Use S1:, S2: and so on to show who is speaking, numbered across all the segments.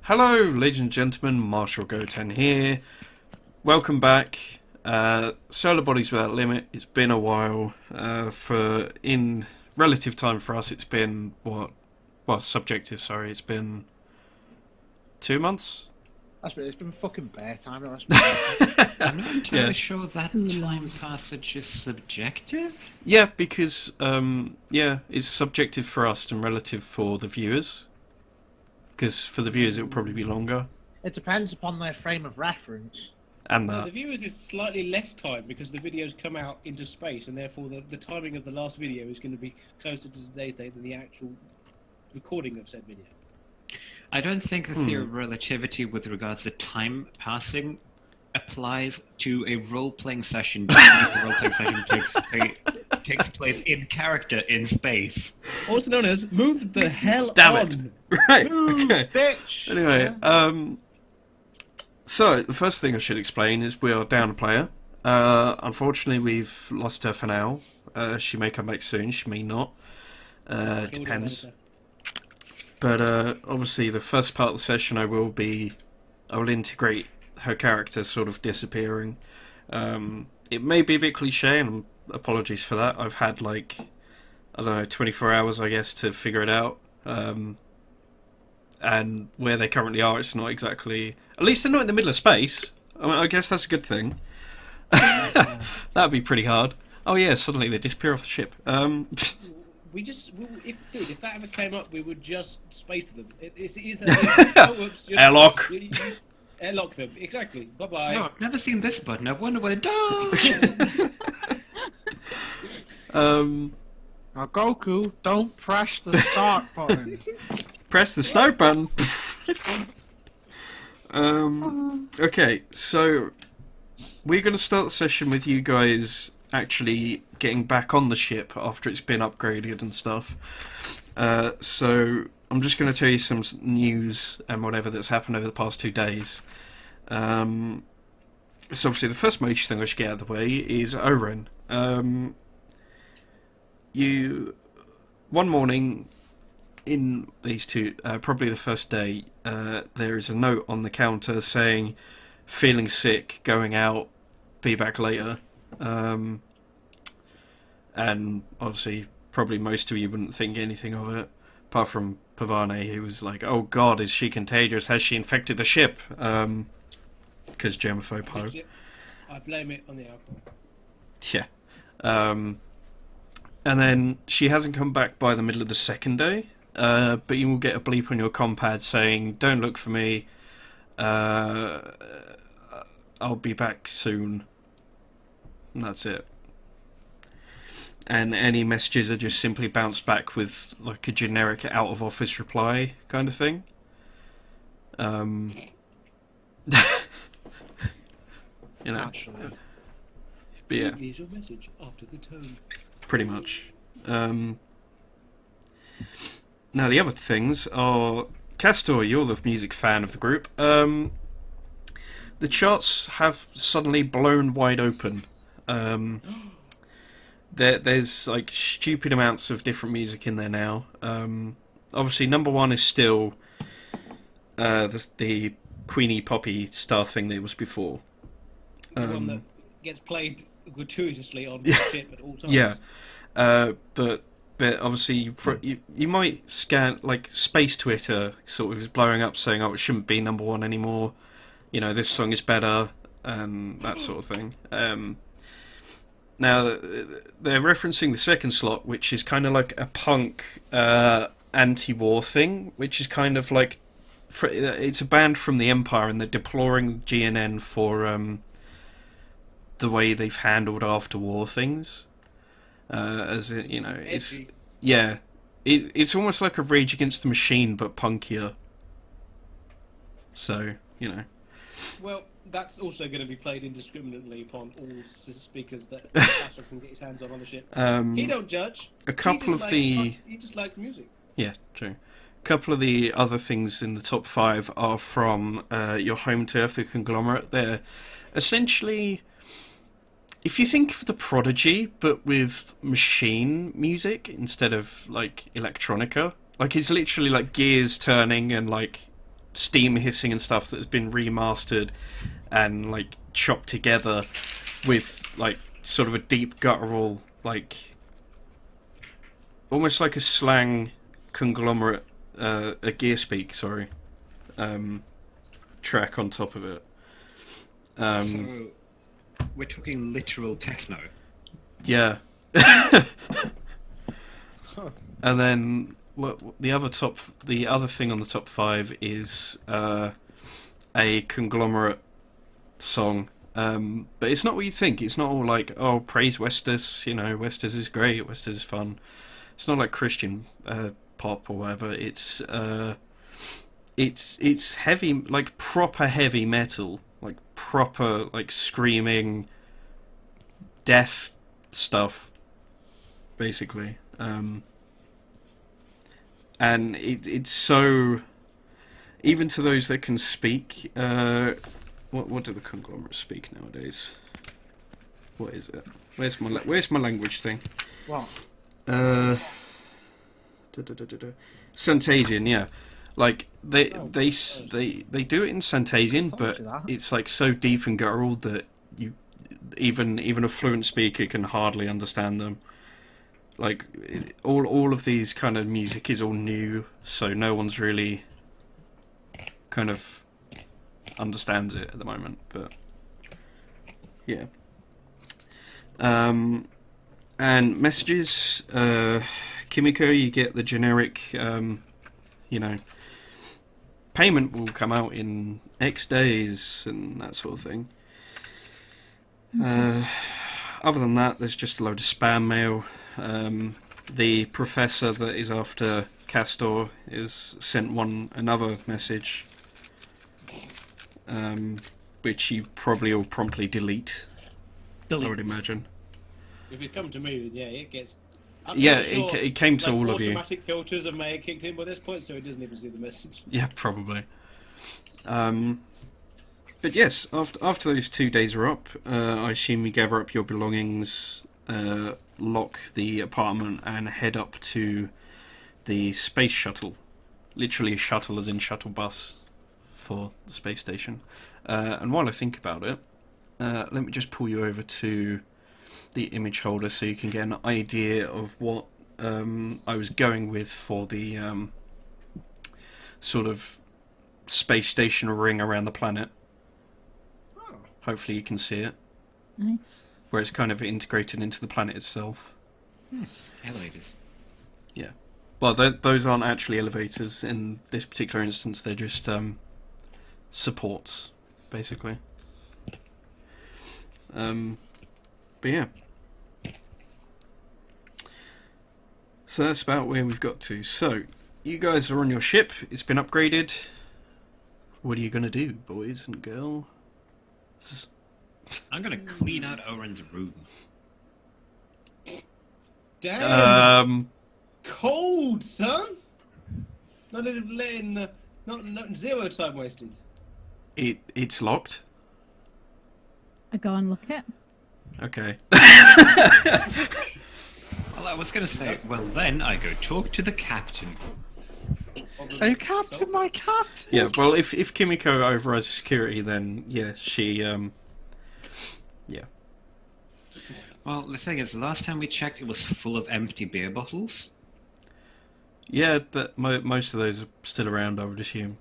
S1: Hello, ladies and gentlemen, Marshal Gotan here. Welcome back. Solar Bodies Without Limit. It's been a while. In relative time for us, it's been subjective. Sorry, it's been 2 months.
S2: It's been fucking bear time.
S3: I'm not entirely sure that time passage is subjective.
S1: Yeah, because it's subjective for us and relative for the viewers. Because for the viewers, it will probably be longer.
S2: It depends upon their frame of reference.
S1: And that.
S4: The viewers is slightly less time because the videos come out into space, and therefore the timing of the last video is going to be closer to today's date than the actual recording of said video.
S3: I don't think the theory of relativity with regards to time passing applies to a role-playing session, just because the role-playing session takes place in character in space.
S4: Also known as move the hell
S1: Damn
S4: on.
S1: it! Right.
S2: Move,
S1: Okay.
S2: bitch!
S1: Anyway, so the first thing I should explain is we are down a player. Unfortunately, we've lost her for now. She may come back soon. She may not. Depends. But obviously, the first part of the session, I will integrate her character sort of disappearing. It may be a bit cliche, and apologies for that. I've had 24 hours, I guess, to figure it out. And where they currently are, it's not exactly... At least they're not in the middle of space. I mean, I guess that's a good thing. That'd be pretty hard. Oh yeah, suddenly they disappear off the ship.
S4: If that ever came up, we would just space them.
S1: Airlock.
S4: Airlock them, exactly. Bye-bye.
S3: No, I've never seen this button. I wonder what it does.
S2: Now, Goku, don't press the start button.
S1: Press the start button. Okay, so we're going to start the session with you guys actually getting back on the ship after it's been upgraded and stuff. So I'm just going to tell you some news and whatever that's happened over the past 2 days. So obviously the first major thing I should get out of the way is Oren. One morning in these two, probably the first day, there is a note on the counter saying, feeling sick, going out, be back later. And obviously, probably most of you wouldn't think anything of it, apart from Pavane, who was like, "Oh God, is she contagious? Has she infected the ship?" Because germaphobe ho.
S4: I blame it on the alcohol.
S1: Yeah. And then she hasn't come back by the middle of the second day, but you will get a bleep on your compad saying, "Don't look for me. I'll be back soon." And that's it. And any messages are just simply bounced back with like a generic out of office reply kind of thing. You know.
S2: Actually.
S1: But yeah.
S4: Leave your message after the tone.
S1: Pretty much. Now the other things are... Castor, you're the music fan of the group. The charts have suddenly blown wide open. There's like stupid amounts of different music in there now. Obviously, number one is still the Queenie Poppy star thing that it was before.
S4: The one that gets played gratuitously on the ship at all times.
S1: Yeah, but obviously you might scan like space Twitter sort of is blowing up saying, "Oh, it shouldn't be number one anymore. You know, this song is better," and that sort of thing. Now, they're referencing the second slot, which is kind of like a punk anti-war thing, which is kind of like... it's a band from the Empire, and they're deploring GNN for the way they've handled after-war things. As it, you know, it's... Yeah. It's almost like a Rage Against the Machine, but punkier. So, you know.
S4: Well, that's also going to be played indiscriminately upon all speakers that Astro can get his hands on the ship. He don't judge.
S1: A couple of
S4: he just likes music.
S1: Yeah, true. A couple of the other things in the top 5 are from your home turf, the Conglomerate. They're essentially... If you think of the Prodigy, but with machine music instead of, like, electronica. Like, it's literally, like, gears turning and, like, steam hissing and stuff that has been remastered and like chopped together with like sort of a deep guttural, like almost like a slang conglomerate, a gear speak, sorry, track on top of it.
S3: So we're talking literal techno.
S1: Yeah. And then the other thing on the top 5 is a conglomerate song. But it's not what you think. It's not all like, oh, praise Westus, you know, Westus is great, Westus is fun. It's not like Christian pop or whatever. It's heavy, like proper heavy metal, like proper like screaming death stuff, basically. And it's so, even to those that can speak, what do the conglomerates speak nowadays? What is it? Where's my language thing?
S2: What?
S1: Santasian, yeah. Like they do it in Santasian, but it's like so deep and guttural that even a fluent speaker can hardly understand them. Like all of these kind of music is all new, so no one's really kind of understands it at the moment. But yeah. And messages, Kimiko, you get the generic, payment will come out in X days and that sort of thing. Other than that, there's just a load of spam mail. The professor that is after Castor is sent another message, which you probably will promptly delete. I would imagine.
S4: If it come to me, then yeah, it gets.
S1: It came to all of you.
S4: Automatic filters and may have kicked in by this point, so it doesn't even see the message.
S1: Yeah, probably. But yes, after those 2 days are up, I assume you gather up your belongings, lock the apartment, and head up to the space shuttle. Literally a shuttle as in shuttle bus for the space station. And while I think about it, let me just pull you over to the image holder so you can get an idea of what I was going with for the sort of space station ring around the planet.
S4: Oh.
S1: Hopefully you can see it.
S5: Nice.
S1: Where it's kind of integrated into the planet itself.
S3: Elevators.
S1: Yeah. Well, those aren't actually elevators in this particular instance. They're just supports, basically. But yeah. So that's about where we've got to. So, you guys are on your ship. It's been upgraded. What are you going to do, boys and girls?
S3: I'm gonna clean out Oren's room.
S4: Damn! Cold, son! Not even letting... Not zero time wasted.
S1: It's locked.
S5: I go and look it.
S1: Okay.
S3: Well, I was gonna say, well then I go talk to the captain.
S2: Oh, Captain, my Captain!
S1: Yeah, well, if Kimiko overrides security, then yeah, she yeah.
S3: Well, the thing is, the last time we checked, it was full of empty beer bottles.
S1: Yeah, but most of those are still around, I would assume.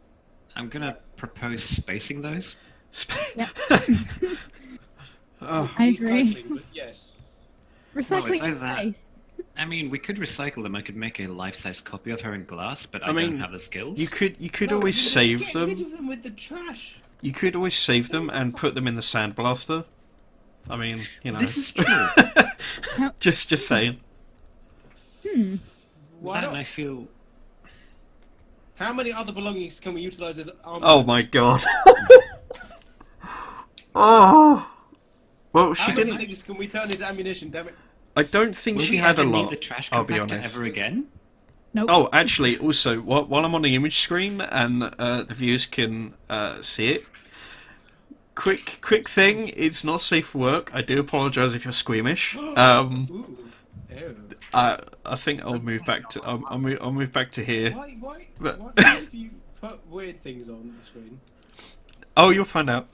S3: I'm gonna propose spacing those.
S5: Yeah.
S1: Oh,
S5: I agree.
S4: Recycling, but yes.
S5: Recycling
S3: it's like
S5: in
S3: that.
S5: space.
S3: I mean, we could recycle them. I could make a life-size copy of her in glass, but I
S1: mean,
S3: don't have the skills.
S1: you could
S4: No,
S1: always
S4: just
S1: save
S4: get rid
S1: them.
S4: of them with the trash.
S1: You could always save them and put them in the sandblaster. I mean, you know.
S3: This is true.
S1: just saying.
S4: Why
S3: That
S4: not?
S3: I feel.
S4: How many other belongings can we utilise as armaments?
S1: Oh my god. Oh. Well, she
S4: How many
S1: didn't.
S4: things can we turn into ammunition, damn it?
S1: I don't think
S3: Will
S1: she
S3: we
S1: had a
S3: ever
S1: lot.
S3: need the trash
S1: I'll be
S3: compactor
S1: honest.
S3: ever again?
S5: Nope.
S1: Oh, actually, also, while I'm on the image screen and the viewers can see it, quick thing, it's not safe for work. I do apologise if you're squeamish.
S4: Ooh. Ew.
S1: I think I'll move back to I'll move back to here.
S4: Why
S1: But-
S4: have you put weird things on the screen.
S1: Oh, you'll find out.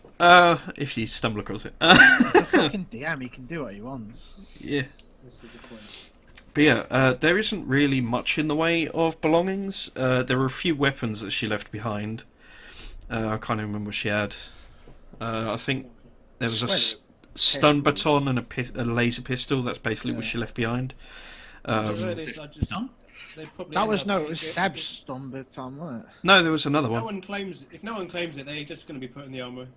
S1: If you stumble across it.
S2: It's a fucking DM, he can do what he wants.
S1: Yeah.
S4: This is a point.
S1: But yeah, there isn't really much in the way of belongings. There were a few weapons that she left behind. I can't even remember what she had. I think there was a stun baton and a laser pistol. That's basically what she left behind.
S2: That was it was Seb's stun baton, wasn't it?
S1: No, there was another
S4: If
S1: one.
S4: no one claims it, they're just going to be put in the armory.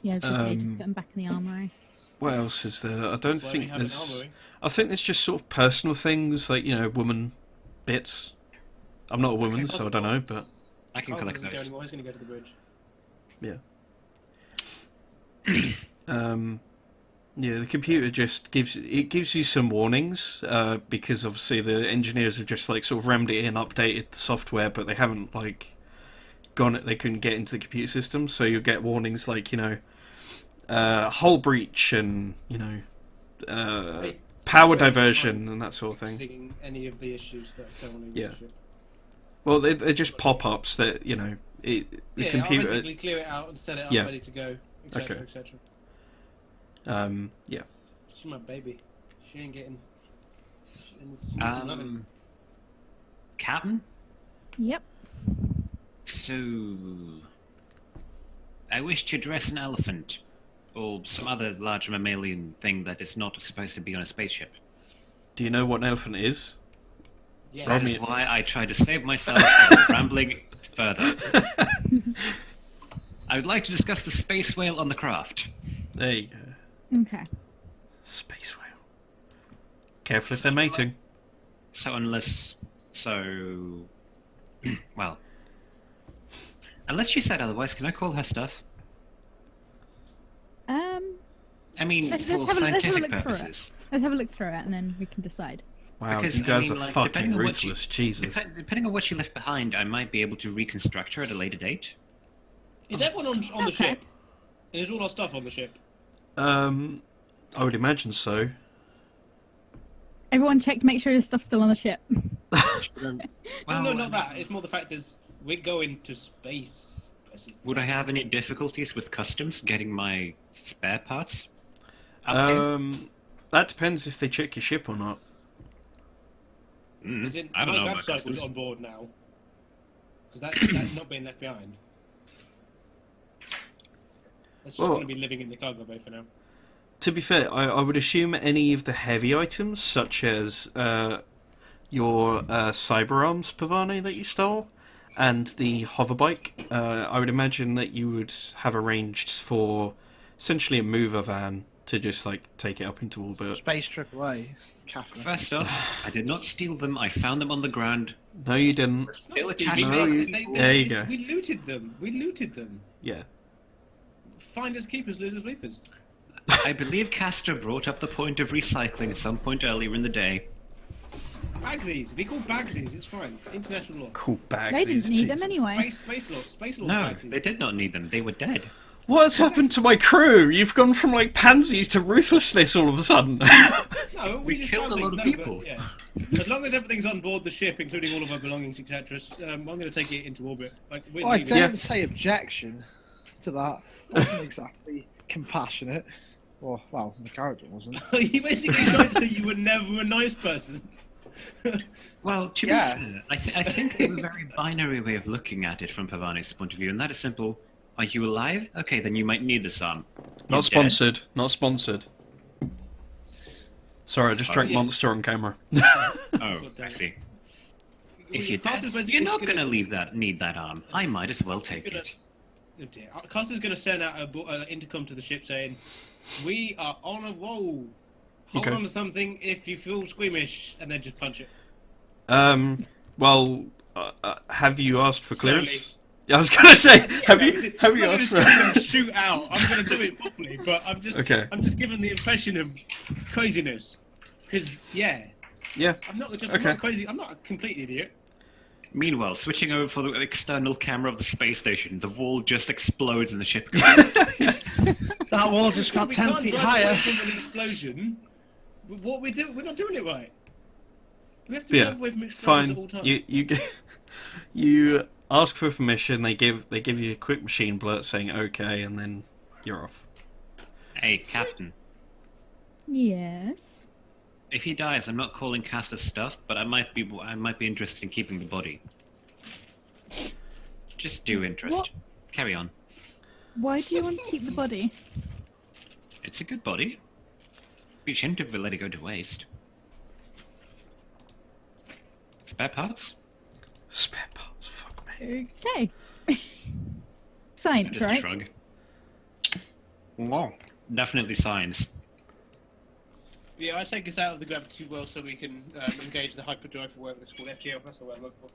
S5: Yeah, it's just they just put them back in the armory.
S1: What else is there? I don't
S4: That's why we
S1: think
S4: have an
S1: there's.
S4: armory.
S1: I think there's just sort of personal things like woman bits. I'm not a woman, so I don't know, but
S3: I can
S4: Carlos
S3: collect
S4: doesn't go
S3: those.
S4: anymore. He's going to go to the bridge.
S1: yeah, the computer just gives you some warnings because obviously the engineers have just like sort of rammed it in, updated the software, but they haven't like they couldn't get into the computer system, so you get warnings like hull breach and power diversion and that sort of thing.
S4: Seeing any of the issues that are going on in
S1: Yeah.
S4: the ship.
S1: Well, they're just pop-ups that the
S4: Yeah, I'll
S1: computer.
S4: basically clear it out and set it up
S1: Yeah.
S4: ready to go, etc.,
S1: Okay.
S4: etc.
S1: Yeah.
S4: She's my baby. She ain't getting. She needs some loving.
S3: Captain?
S5: Yep.
S3: So, I wish to dress an elephant, or some other large mammalian thing that is not supposed to be on a spaceship.
S1: Do you know what an elephant is?
S4: Yes.
S1: Roll
S3: That
S1: me-
S3: is why I try to save myself from rambling further. I would like to discuss the space whale on the craft.
S1: There you go.
S5: Okay.
S1: Space whale. Careful if they're mating.
S3: Well, unless she said otherwise, can I call her stuff? I mean,
S5: Let's
S3: for
S5: have a
S3: scientific
S5: look through it.
S3: purposes.
S5: Let's have a look through it and then we can decide.
S1: Wow,
S3: Because,
S1: you guys
S3: I mean,
S1: are
S3: like,
S1: fucking
S3: depending on what she-
S1: ruthless. Jesus.
S3: Depending on what she left behind, I might be able to reconstruct her at a later date.
S4: Is everyone on the
S5: Okay.
S4: ship? And is all our stuff on the ship?
S1: I would imagine so.
S5: Everyone check to make sure your stuff's still on the ship.
S3: Well,
S4: no, not that. It's more the fact is we're going to space.
S3: Would I have any difficulties with customs getting my spare parts? up here?
S1: That depends if they check your ship or not.
S4: Is it,
S3: I don't
S4: my
S3: know
S4: grab
S3: about
S4: cycle's
S3: customs.
S4: on board now. Because that's not being left behind. That's just
S1: Well-
S4: going to be living in the cargo bay for now.
S1: To be fair, I would assume any of the heavy items, such as your cyber arms, Pavani, that you stole, and the hover bike, I would imagine that you would have arranged for essentially a mover van to just like take it up into orbit.
S2: Space trip away, Catherine.
S3: First off, I did not steal them. I found them on the ground.
S1: No, you didn't.
S4: It's not
S3: Still
S4: stealing.
S3: attached
S1: No, there you go.
S4: We looted them. We looted them.
S1: Yeah.
S4: Finders keepers, losers weepers.
S3: I believe Castor brought up the point of recycling at some point earlier in the day.
S4: Bagsies. Be called bagsies. It's fine. International law.
S1: Cool bags.
S5: They didn't need them
S1: Jesus.
S5: anyway.
S4: Space law.
S3: No,
S4: bagsies.
S3: they did not need them. They were dead.
S1: What's happened to my crew? You've gone from like pansies to ruthlessness all of a sudden.
S4: No,
S3: We
S4: just
S3: killed
S4: found
S3: a lot
S4: things.
S3: of
S4: No,
S3: people.
S4: but, yeah. As long as everything's on board the ship, including all of our belongings, etc., I'm going to take it into orbit. Like, we're
S2: I
S4: leaving.
S2: didn't say objection to that. Wasn't exactly compassionate. Or, well, the character wasn't.
S4: You basically tried to say you were never a nice person.
S3: Well, to
S2: Yeah.
S3: be fair, I think there's a very binary way of looking at it from Pavani's point of view, and that is simple. Are you alive? Okay, then you might need this arm. You're
S1: Not
S3: dead.
S1: sponsored. Not sponsored. Sorry, I just drank
S4: yes.
S1: Monster on camera.
S3: Oh, I see. If you're
S4: Carter's
S3: dead,
S4: basically
S3: you're not
S4: just
S3: going to need that arm. I might as well take
S4: gonna-
S3: it.
S4: Oh dear. Carter's going to send out an intercom to the ship saying, "We are on a roll. Hold
S1: Okay.
S4: on to something if you feel squeamish," and then just punch it.
S1: Well, have you asked for
S4: Slowly.
S1: clearance? I was gonna say, have you
S4: I'm not
S1: asked
S4: gonna
S1: for?
S4: scream and shoot out. I'm going to do it properly, but I'm just
S1: Okay.
S4: giving the impression of craziness. Because
S1: Yeah.
S4: I'm not just
S1: Okay.
S4: I'm not crazy. I'm not a complete idiot.
S3: Meanwhile, switching over for the external camera of the space station, the wall just explodes and the ship goes.
S2: That wall just got
S4: we
S2: 10
S4: can't
S2: feet
S4: drive
S2: higher.
S4: away from an explosion. What we do? We're not doing it right. We have to
S1: Yeah.
S4: drive away from explosions
S1: Fine.
S4: at all times.
S1: You ask for permission. They give you a quick machine blurt saying okay, and then you're off.
S3: Hey, Captain.
S5: Yes.
S3: If he dies, I'm not calling Castor's stuff, but I might be interested in keeping the body. Just due interest.
S5: What?
S3: Carry on.
S5: Why do you want to keep the body?
S3: It's a good body. We shouldn't have let it go to waste. Spare parts?
S1: Spare parts, fuck me.
S5: Okay. Science,
S3: Just
S5: right?
S3: shrug. Wow. Definitely science.
S4: Yeah, I take us out of the gravity well so we can engage the hyperdrive or whatever it's called. FGL, that's the word I'm looking for.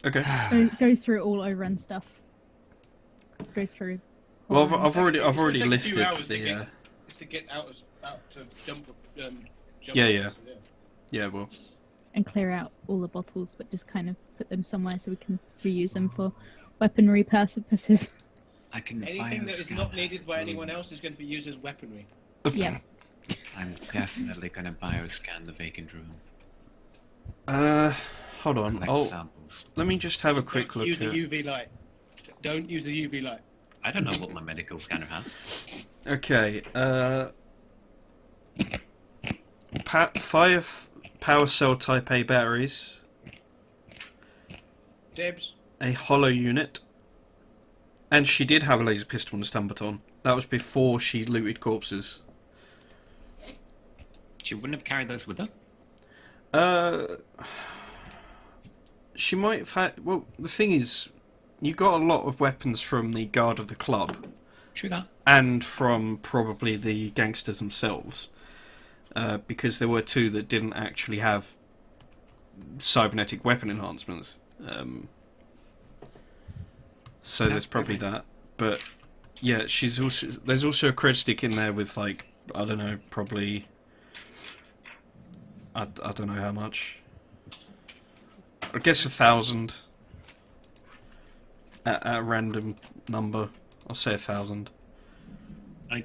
S1: Okay.
S5: Go through it all over and stuff. Go through.
S1: Well,
S5: horror and
S1: I've already
S4: It'll take a few
S1: listed
S4: hours
S1: the.
S4: to get out to jump.
S1: Yeah. Yeah, well.
S5: and clear out all the bottles, but just kind of put them somewhere so we can reuse them for weaponry purposes.
S3: I can
S4: Anything that is
S3: bioscan
S4: not needed by
S3: that
S4: anyone
S3: room.
S4: else is going to be used as weaponry.
S5: Yeah.
S3: I'm definitely gonna bioscan the vacant room.
S1: Hold on.
S3: Collect samples.
S1: Let me just have a quick
S4: Don't
S1: look
S4: use a
S1: at.
S4: UV light. Don't use a UV light.
S3: I don't know what my medical scanner has.
S1: Okay. 5 power cell Type A batteries,
S4: Debs.
S1: a hollow unit, and she did have a laser pistol and a stun baton. That was before she looted corpses.
S3: She wouldn't have carried those with her?
S1: She might have had. Well, the thing is, you got a lot of weapons from the guard of the club,
S3: True that.
S1: and from probably the gangsters themselves, because there were 2 that didn't actually have cybernetic weapon enhancements. So there's probably that. But yeah, there's also a cred stick in there with, like, I don't know, probably. I don't know how much. I guess 1,000 at a random number. I'll say 1,000.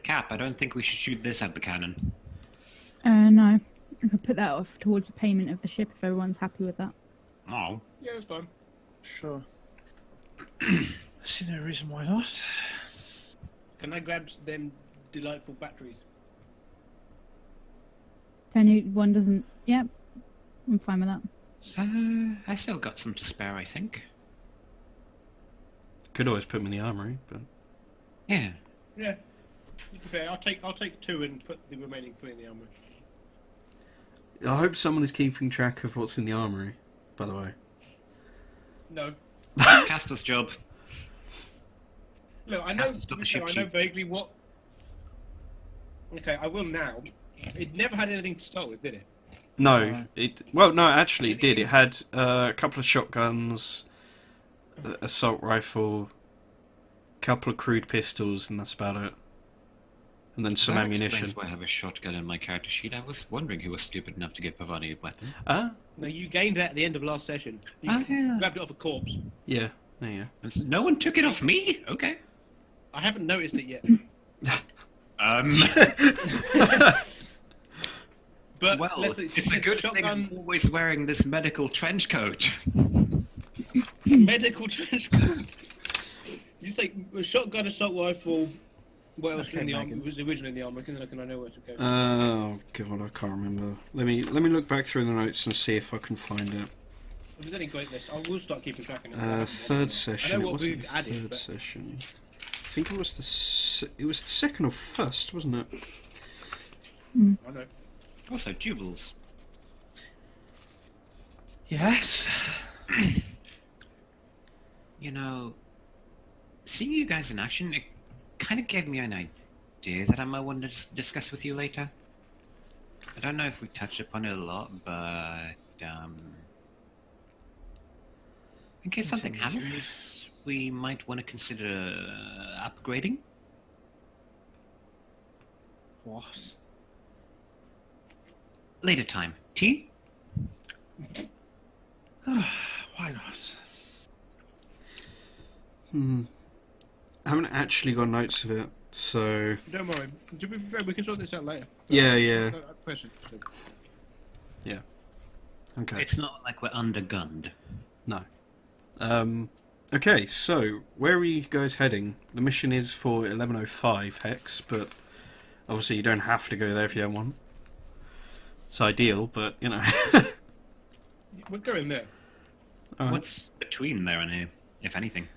S3: Cap, I don't think we should shoot this at the cannon.
S5: No. I could put that off towards the payment of the ship if everyone's happy with that.
S3: Oh.
S4: Yeah, that's fine.
S2: Sure. I see no reason why not.
S4: Can I grab them delightful batteries?
S5: If anyone doesn't... Yep. I'm fine with that.
S3: I still got some to spare, I think.
S1: Could always put them in the armory, but
S3: Yeah.
S4: Yeah. To be fair, I'll take 2 and put the remaining 3 in the armory.
S1: I hope someone is keeping track of what's in the armory. By the way,
S4: No.
S3: That's Castor's job.
S4: Look, I know.
S3: Has to stop the ship
S4: I know
S3: shoot.
S4: vaguely what. Okay, I will now. It never had anything to start with, did it?
S1: no, no, actually, it did. It had a couple of shotguns, assault rifle, couple of crude pistols, and that's about it. And then some
S3: That
S1: ammunition.
S3: explains why I have a shotgun in my character sheet. I was wondering who was stupid enough to give Pavani a weapon.
S1: Ah,
S4: No, you gained that at the end of last session. You
S3: Yeah.
S4: grabbed it off a corpse.
S1: yeah, there you
S3: No one took it off me? Okay.
S4: I haven't noticed it yet. But
S3: Well,
S4: let's
S3: it's a good thing I'm always wearing this medical trench coat.
S4: medical trench coat. You say a shotgun, assault rifle. What else
S2: Okay,
S4: in the armor?
S2: Megan.
S4: It was originally in the armor. Can I know where to go?
S1: Oh god, I can't remember. Let me look back through the notes and see if I can find it.
S4: If there's any great list, I will start keeping track of it.
S1: Third session.
S4: I know
S1: It
S4: what
S1: wasn't
S4: we've
S1: the
S4: added,
S1: third
S4: but-
S1: session. I think it was it was the second or first, wasn't it?
S4: I know.
S3: Also, Jubles.
S2: Yes.
S3: You know, seeing you guys in action, it kind of gave me an idea that I might want to discuss with you later. I don't know if we touched upon it a lot, but in case something happens, we might want to consider upgrading.
S2: What?
S3: Later time. Tea?
S2: Why not?
S1: I haven't actually got notes of it, So
S4: Don't worry. To be fair, we can sort this out later.
S1: yeah.
S4: Question.
S1: Okay.
S3: It's not like we're undergunned.
S1: No. Okay, so where are you guys heading? The mission is for 1105 Hex, but obviously you don't have to go there if you don't want. It's ideal, but you know.
S4: We're going there.
S1: Alright.
S3: What's between there and here, if anything?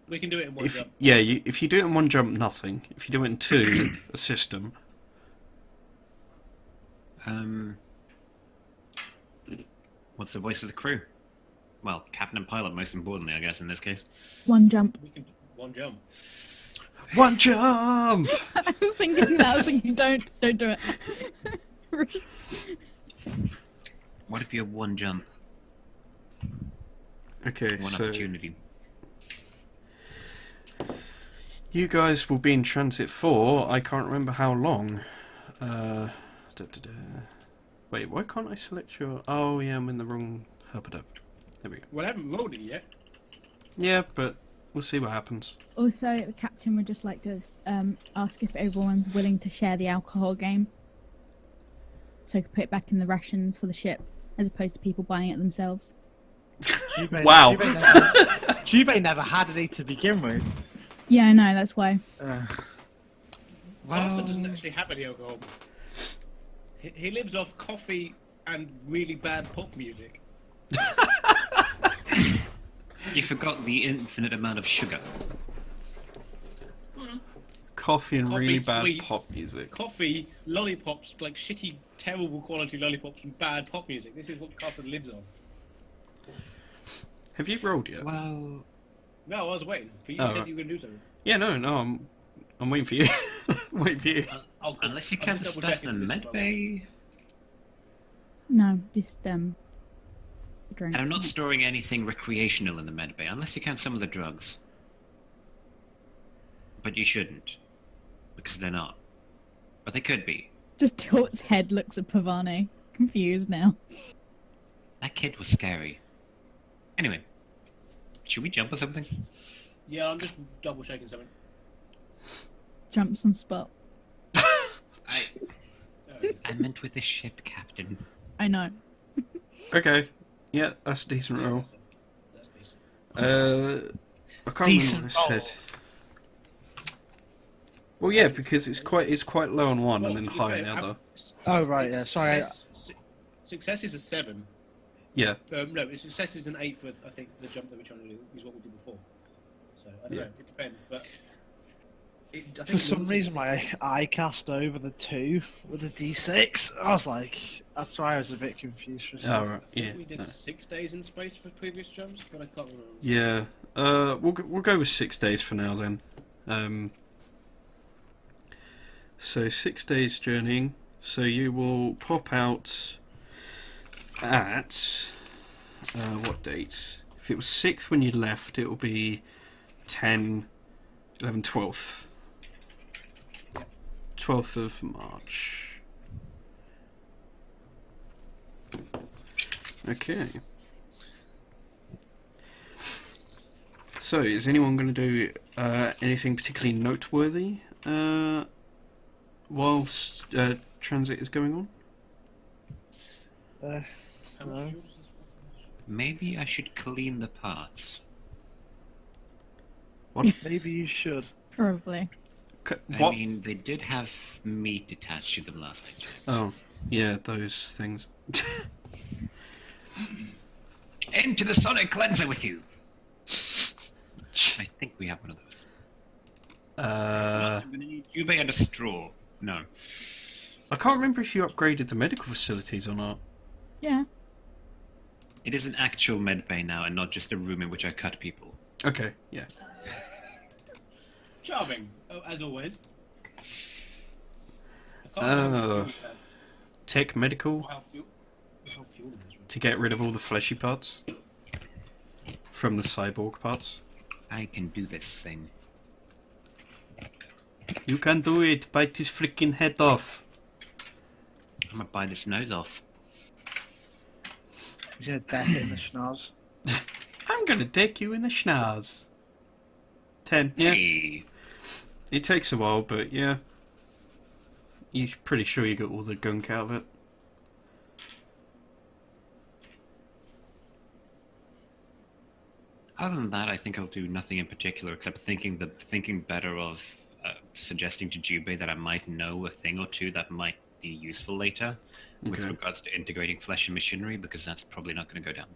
S4: We can do it in one
S1: If
S4: jump.
S1: if you do it in one jump, nothing. If you do it in two, a system.
S3: What's the voice of the crew? Well, captain and pilot, most importantly, I guess, in this case.
S5: One jump.
S4: We can do one jump.
S1: One jump.
S5: I was thinking that. I was thinking, don't do it.
S3: What if you have one jump,
S1: Okay,
S3: one
S1: so
S3: opportunity?
S1: you guys will be in transit for I can't remember how long. Wait, why can't I select your? Oh yeah, I'm in the wrong herpadope. There we go.
S4: Well, I haven't loaded it yet.
S1: Yeah, but we'll see what happens.
S5: Also, the captain would just like to ask if everyone's willing to share the alcohol game. So I could put it back in the rations for the ship, as opposed to people buying it themselves.
S1: Wow.
S2: Jubei never had any to begin with.
S5: Yeah, I know, that's why.
S4: Master doesn't actually have any alcohol. He lives off coffee and really bad pop music.
S3: You forgot the infinite amount of sugar.
S1: Coffee and
S4: Coffee,
S1: really bad
S4: sweets.
S1: pop music.
S4: Coffee, lollipops, like shitty, terrible quality lollipops and bad pop music. This is what Carson lives on.
S1: Have you rolled yet?
S3: Well,
S4: No, I was waiting for you.
S1: Oh,
S4: You said
S1: right.
S4: you were going to do something.
S1: Yeah, no, I'm waiting for you. I'm waiting for you.
S3: unless you
S4: I'm
S3: count the
S4: just
S3: stuff in the
S4: double-checking this,
S3: medbay.
S5: No, just drink.
S3: And I'm not storing anything recreational in the medbay, unless you count some of the drugs. But you shouldn't, because they're not. But they could be.
S5: Just Tort's head looks at Pavane, confused now.
S3: That kid was scary. Anyway, should we jump or something?
S4: Yeah, I'm just double checking something.
S5: Jumps on spot.
S3: I meant with the ship, Captain.
S5: I know.
S1: Okay. Yeah, that's a decent roll.
S4: That's decent.
S1: I can't
S2: Decent
S1: remember what I
S2: roll.
S1: said. Well, yeah, because it's quite low on one and then
S4: to be
S1: high on
S4: fair,
S1: the other.
S2: Oh, right, yeah, sorry,
S4: Success is a 7.
S1: Yeah.
S4: No, success is an 8 for, I think, the jump that we're trying to do is what we did before. So, I don't know, it depends, but... I think
S2: For some
S4: it's-
S2: reason, I cast over the 2 with the D6. I was like, that's why I was a bit confused for a
S1: Oh,
S2: second.
S1: right.
S4: I think
S1: Yeah.
S4: we did
S1: no.
S4: 6 days in space for previous jumps, but I can't remember.
S1: Yeah. We'll go with 6 days for now then. So 6 days journeying. So you will pop out at what date? If it was 6th when you left, it will be 10, 11, 12th. 12th of March. Okay. So, is anyone going to do anything particularly noteworthy whilst transit is going on?
S4: How much
S2: No.
S4: fuel does this
S3: Maybe I should clean the parts.
S2: Maybe you should.
S5: Probably.
S3: I
S1: What?
S3: mean, they did have meat attached to them last night.
S1: Oh, yeah, those things.
S3: Into the sonic cleanser with you! I think we have one of those. You may and a straw. No.
S1: I can't remember if you upgraded the medical facilities or not.
S5: Yeah.
S3: It is an actual med bay now and not just a room in which I cut people.
S1: Okay, yeah.
S4: Charming, as always. I can't remember
S1: Oh.
S4: how much fuel we have,
S1: Tech medical
S4: or how fuel in this room.
S1: to get rid of all the fleshy parts from the cyborg parts.
S3: I can do this thing.
S1: You can do it. Bite his freaking head off.
S3: I'm gonna bite his nose off.
S2: He's gonna deck it in the schnoz.
S1: I'm gonna take you in the schnoz. 10, yeah.
S3: Hey.
S1: It takes a while, but yeah. You're pretty sure you get all the gunk out of it.
S3: Other than that, I think I'll do nothing in particular except thinking better of suggesting to Jubei that I might know a thing or two that might be useful later with
S1: Okay.
S3: regards to integrating flesh and machinery, because that's probably not going to go down.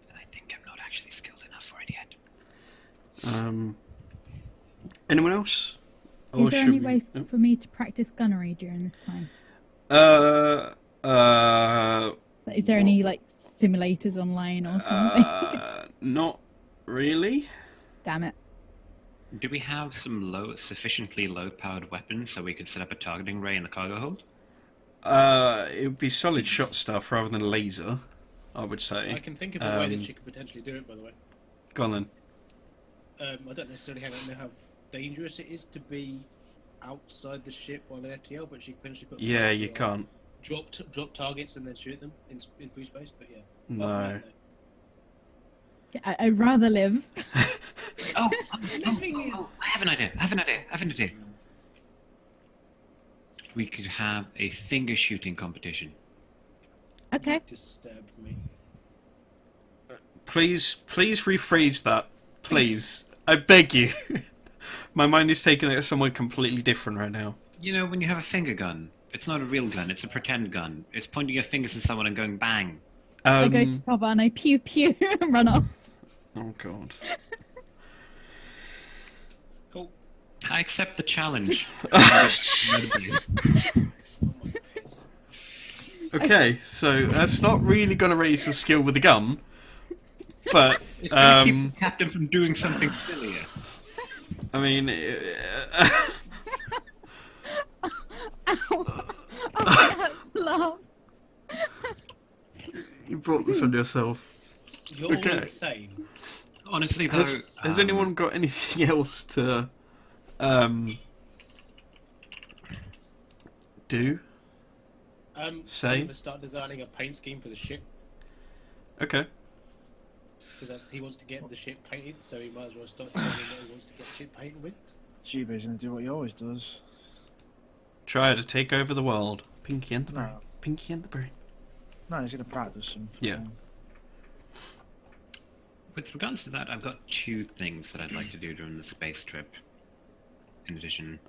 S3: And I think I'm not actually skilled enough for it yet.
S1: Anyone else?
S5: Is there any
S1: should
S5: way
S1: we-
S5: for me to practice gunnery during this time? Like, is there any like simulators online or something?
S1: Not really.
S5: Damn it.
S3: Do we have some sufficiently low-powered weapons so we could set up a targeting ray in the cargo hold?
S1: It would be solid shot stuff rather than laser, I would say.
S4: I can think of a way that she could potentially do it, by the way.
S1: Go on then.
S4: I don't necessarily know how dangerous it is to be outside the ship while in FTL, but she can potentially put
S1: Yeah,
S4: flags
S1: you
S4: or,
S1: can't.
S4: drop targets and then shoot them in free space. But yeah,
S1: No.
S5: I'd rather live.
S4: Living is.
S3: I have an idea. We could have a finger shooting competition.
S5: Okay.
S4: Disturbed me.
S1: Please rephrase that. Please. I beg you. My mind is taking it somewhere completely different right now.
S3: You know, when you have a finger gun, it's not a real gun, it's a pretend gun. It's pointing your fingers at someone and going bang.
S5: I go to cover and I pew pew and run off.
S1: Oh god.
S4: Cool.
S3: I accept the challenge.
S1: Okay, so that's not really going to raise your skill with the gun, but
S3: It's going to keep the captain from doing something sillier.
S1: I mean,
S5: Ow! I have to laugh.
S1: you brought this on yourself.
S4: You're
S1: Okay.
S4: all insane.
S3: Honestly, though,
S1: Has anyone got anything else to do? Say?
S4: I'm going to start designing a paint scheme for the ship
S1: Okay.
S4: because he wants to get the ship painted, so he might as well start designing what he wants to get the ship painted with.
S2: Jubei's gonna do what he always does.
S1: Try to take over the world. Pinky and the brain.
S2: No.
S1: Pinky and the brain.
S2: No, he's gonna practice some.
S1: Yeah.
S3: with regards to that, I've got two things that I'd like to do during the space trip. In addition,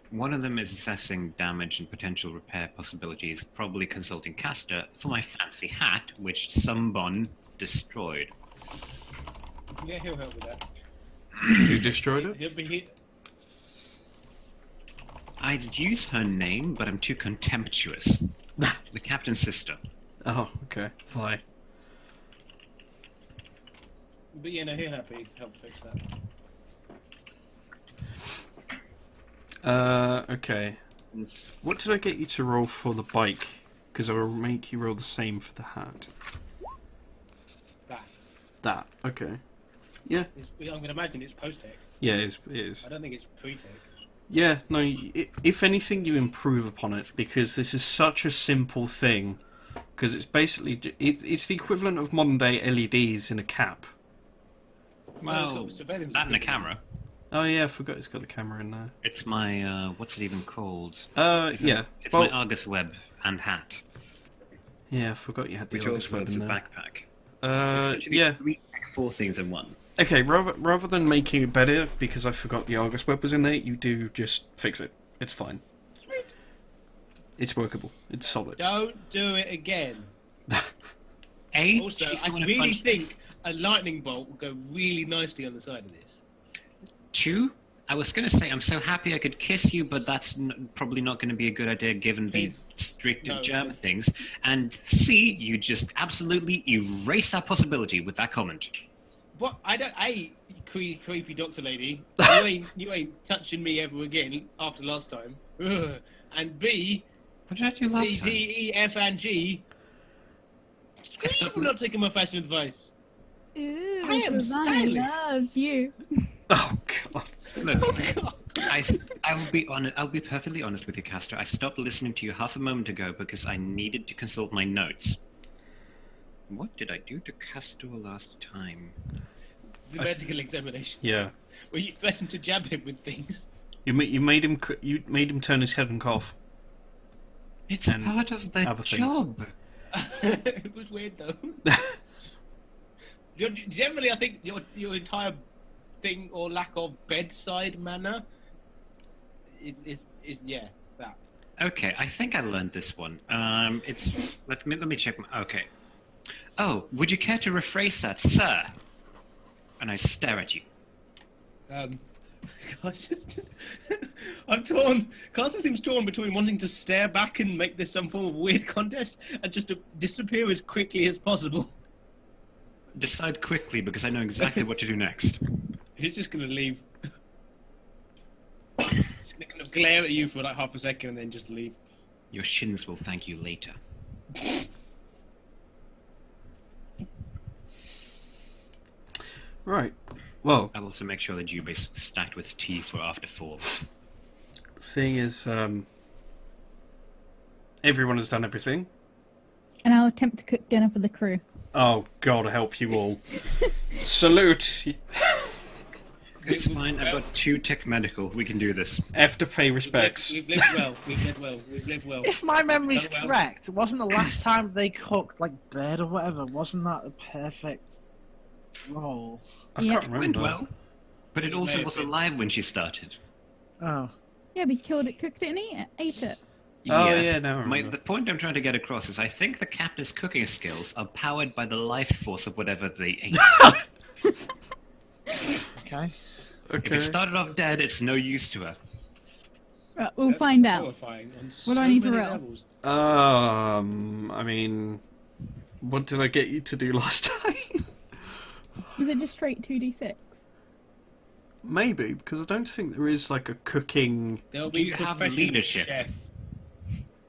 S3: one of them is assessing damage and potential repair possibilities, probably consulting Castor for my fancy hat, which Sumbon destroyed.
S4: Yeah, he'll help with that.
S1: Who destroyed it?
S4: He'll be here.
S3: I'd use her name, but I'm too contemptuous. The captain's sister.
S1: Oh, okay. Why?
S4: But yeah, no, he'll help fix that.
S1: Okay. What did I get you to roll for the bike? Because I will make you roll the same for the hat. That. Okay. Yeah.
S4: I'm going to imagine it's post-tech.
S1: Yeah, it is.
S4: I don't think it's pre-tech.
S1: Yeah, no, if anything, you improve upon it, because this is such a simple thing. Because it's basically, it's the equivalent of modern day LEDs in a cap.
S4: Well, it's
S3: Well,
S4: got surveillance
S3: that and a
S4: equipment.
S3: camera.
S1: Oh yeah, I forgot it's got the camera in there.
S3: It's my, what's it even called?
S1: Yeah.
S3: It's
S1: Well,
S3: my Argus web and hat,
S1: yeah, I forgot you had the
S3: which
S1: Argus
S3: also
S1: web
S3: has
S1: in
S3: a
S1: there.
S3: backpack. It's literally
S1: Yeah.
S3: 4 things in one.
S1: Okay, rather than making it better because I forgot the Argus web was in there, you do just fix it. It's fine.
S4: Sweet.
S1: It's workable. It's solid.
S4: Don't do it again. Also,
S3: she's the
S4: I
S3: one who
S4: really
S3: punched-
S4: think a lightning bolt will go really nicely on the side of this.
S3: 2, I was going to say I'm so happy I could kiss you, but that's probably not going to be a good idea given
S4: Please.
S3: the strict
S4: No.
S3: German things. And C, you just absolutely erase that possibility with that comment.
S4: What? I don't. Creepy doctor lady, you ain't touching me ever again after last time. Ugh. And B,
S3: What did I do last
S4: C,
S3: time?
S4: D, E, F, and G. Screw you for not taking my fashion advice.
S5: Ooh,
S4: I am
S5: Savannah
S4: stylish.
S5: loves you.
S1: Oh god.
S3: Look,
S4: Oh God.
S3: I will be honest. I'll be perfectly honest with you, Castor. I stopped listening to you half a moment ago because I needed to consult my notes. What did I do to Castor last time?
S4: The medical examination.
S1: Yeah.
S4: Where you threatened to jab him with things.
S1: You made him turn his head and cough.
S3: It's
S1: And
S3: part of the
S1: other things.
S3: job.
S4: It was weird though. Generally, I think your entire thing or lack of bedside manner is yeah that.
S3: Okay, I think I learned this one. It's let me check. Okay. Oh, would you care to rephrase that, sir? And I stare at you.
S4: Gosh, I'm torn. Carson seems torn between wanting to stare back and make this some form of weird contest and just to disappear as quickly as possible.
S3: Decide quickly because I know exactly what to do next.
S4: He's just going to leave. He's going to kind of glare at you for like half a second and then just leave.
S3: Your shins will thank you later.
S1: Right. Well,
S3: I'll also make sure the juba's stacked with tea for after 4.
S1: seeing as everyone has done everything.
S5: And I'll attempt to cook dinner for the crew.
S1: Oh, God help you all. Salute!
S3: It's fine, I've got 2 tech medical. We can do this.
S1: Have to pay respects.
S4: We've lived well. We've lived well. We've lived well.
S2: If my memory's
S4: Done well.
S2: correct, wasn't the last time they cooked like bird or whatever? Wasn't that a perfect roll?
S1: I
S5: Yeah.
S1: can't
S3: It went
S1: remember.
S3: well. But it
S4: It may
S3: also
S4: have
S3: was
S4: been.
S3: alive when she started.
S2: Oh,
S5: Yeah, we killed it, cooked it, and ate it.
S1: Oh,
S3: Yes.
S1: yeah, now I remember.
S3: The point I'm trying to get across is I think the captain's cooking skills are powered by the life force of whatever they ate.
S2: okay.
S3: If
S1: Okay.
S3: it started off dead, it's no use to her.
S5: Right, we'll
S4: That's
S5: find out.
S4: horrifying on
S5: What do I need to
S4: many
S5: roll?
S4: levels.
S1: I mean, what did I get you to do last time?
S5: Was it just straight 2d6?
S1: Maybe, because I don't think there is like a cooking.
S4: There'll
S3: Do
S4: be
S3: you have
S4: professional
S3: leadership?
S4: chef.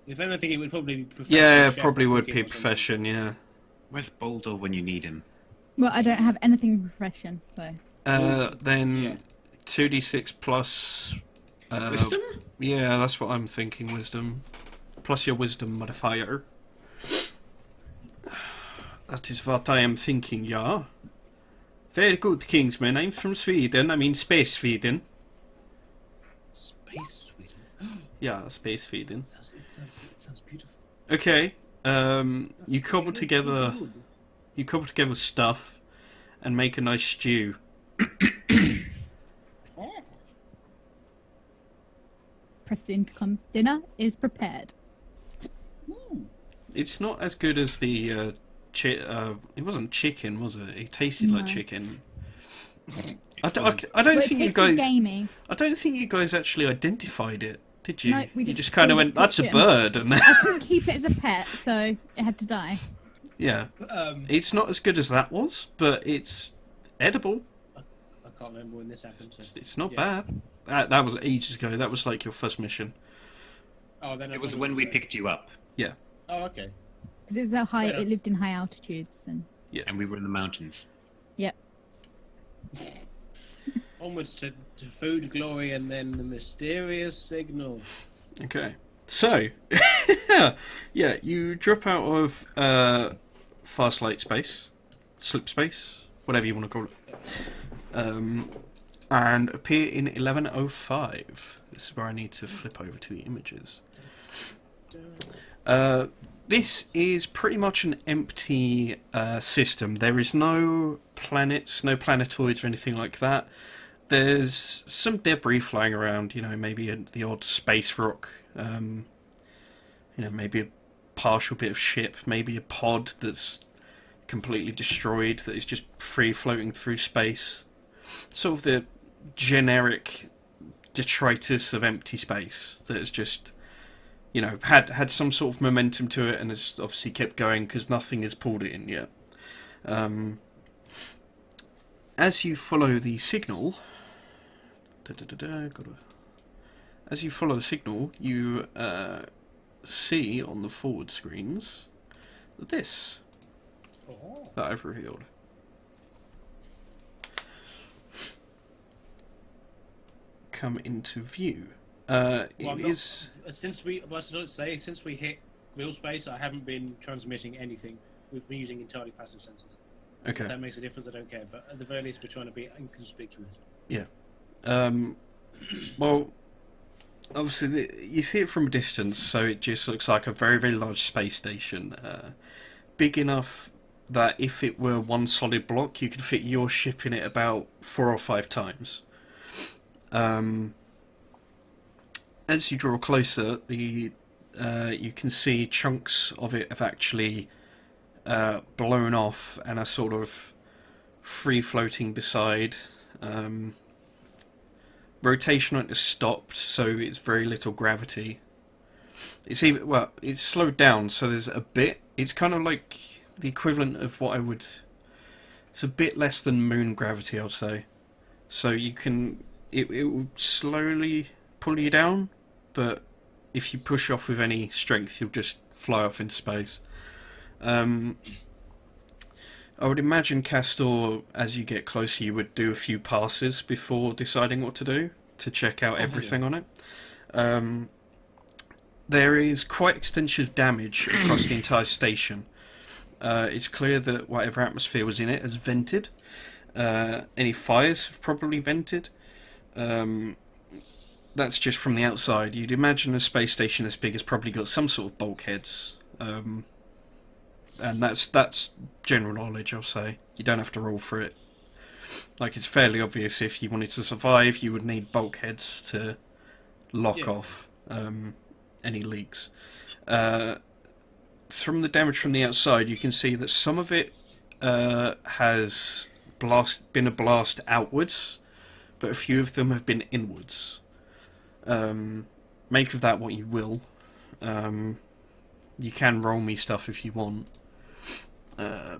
S4: If anything, it would probably be professional
S1: Yeah,
S4: chef
S1: probably
S4: or
S1: would
S4: cooking
S1: be
S4: or something.
S1: profession, yeah.
S3: Where's Boulder when you need him?
S5: Well, I don't have anything profession, so...
S1: Then
S4: Yeah.
S1: 2d6 plus.
S3: Wisdom?
S1: Yeah, that's what I'm thinking, wisdom. Plus your wisdom modifier. That is what I am thinking, yeah. Very good, Kingsman. I'm from Sweden. I mean, Space Sweden.
S4: Space Sweden.
S1: Yeah, Space Sweden.
S4: It sounds beautiful.
S1: Okay. You cobble together. You cobble together stuff, and make a nice stew.
S5: Press the intercoms. Dinner is prepared.
S1: It's not as good as the. It wasn't chicken, was it? It tasted like
S5: No.
S1: chicken. I don't
S5: Well, it
S1: think you
S5: tasted
S1: guys.
S5: gamey.
S1: I don't think you guys actually identified it, did you?
S5: No, we
S1: you
S5: just
S1: just kind of
S5: called
S1: went,
S5: it
S1: "That's a
S5: chicken."
S1: bird," and
S5: I couldn't keep it as a pet, so it had to die.
S1: yeah,
S4: I
S1: it's not as good as that was, but it's edible.
S4: can't remember when this happened. So.
S1: It's not
S4: Yeah.
S1: bad. That was ages ago. That was like your first mission.
S4: Oh, then I
S3: It was
S4: probably
S3: when we
S4: right.
S3: picked you up,
S4: Oh, okay.
S5: Because it was so high,
S4: Fair
S5: it
S4: enough.
S5: lived in high altitudes, and
S3: and we were in the mountains.
S5: yep.
S4: Onwards to food, glory, and then the mysterious signal.
S1: Okay, so yeah, you drop out of fast light space, slip space, whatever you want to call it, and appear in 1105. This is where I need to flip over to the images. This is pretty much an empty system. There is no planets, no planetoids or anything like that. There's some debris flying around, maybe the odd space rock, maybe a partial bit of ship, maybe a pod that's completely destroyed that is just free floating through space. Sort of the generic detritus of empty space that has just, had some sort of momentum to it and has obviously kept going because nothing has pulled it in yet. As you follow the signal, you see on the forward screens this
S4: Oh.
S1: that I've revealed. Come into view.
S4: Well,
S1: It
S4: I'm
S1: is.
S4: Since we hit real space, I haven't been transmitting anything. We've been using entirely passive sensors.
S1: Okay.
S4: If that makes a difference, I don't care. But at the very least, we're trying to be inconspicuous.
S1: Yeah. Well, obviously, you see it from a distance, so it just looks like a very, very large space station. Big enough that if it were one solid block, you could fit your ship in it about 4 or 5 times. As you draw closer, you can see chunks of it have actually blown off and are sort of free floating beside. Rotation on it has stopped, so it's very little gravity. It's slowed down, so there's a bit. It's kind of like the equivalent of what I would. It's a bit less than moon gravity, I'd say. So you can. It will slowly pull you down, but if you push off with any strength, you'll just fly off into space. I would imagine, Castor, as you get closer, you would do a few passes before deciding what to do, to check out everything on it. There is quite extensive damage across the entire station. It's clear that whatever atmosphere was in it has vented. Any fires have probably vented. That's just from the outside. You'd imagine a space station this big has probably got some sort of bulkheads. And that's general knowledge, I'll say. You don't have to roll for it. Like, it's fairly obvious if you wanted to survive, you would need bulkheads to lock off any leaks. From the damage from the outside, you can see that some of it has been a blast outwards, but a few of them have been inwards. Make of that what you will. You can roll me stuff if you want.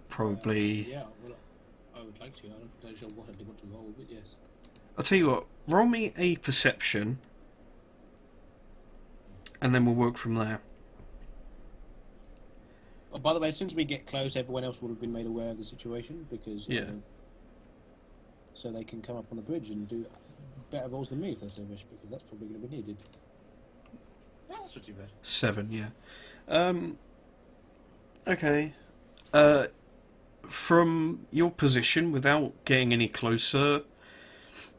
S1: Probably.
S4: Yeah, well, I would like to. I don't know what I want to roll, but yes.
S1: I'll tell you what. Roll me a perception, and then we'll work from there.
S4: Oh, by the way, as soon as we get close, everyone else would have been made aware of the situation because so they can come up on the bridge and do better rolls than me if that's their wish, because that's probably going to be needed. Yeah, that's not too bad.
S1: 7, yeah. Okay. From your position, without getting any closer,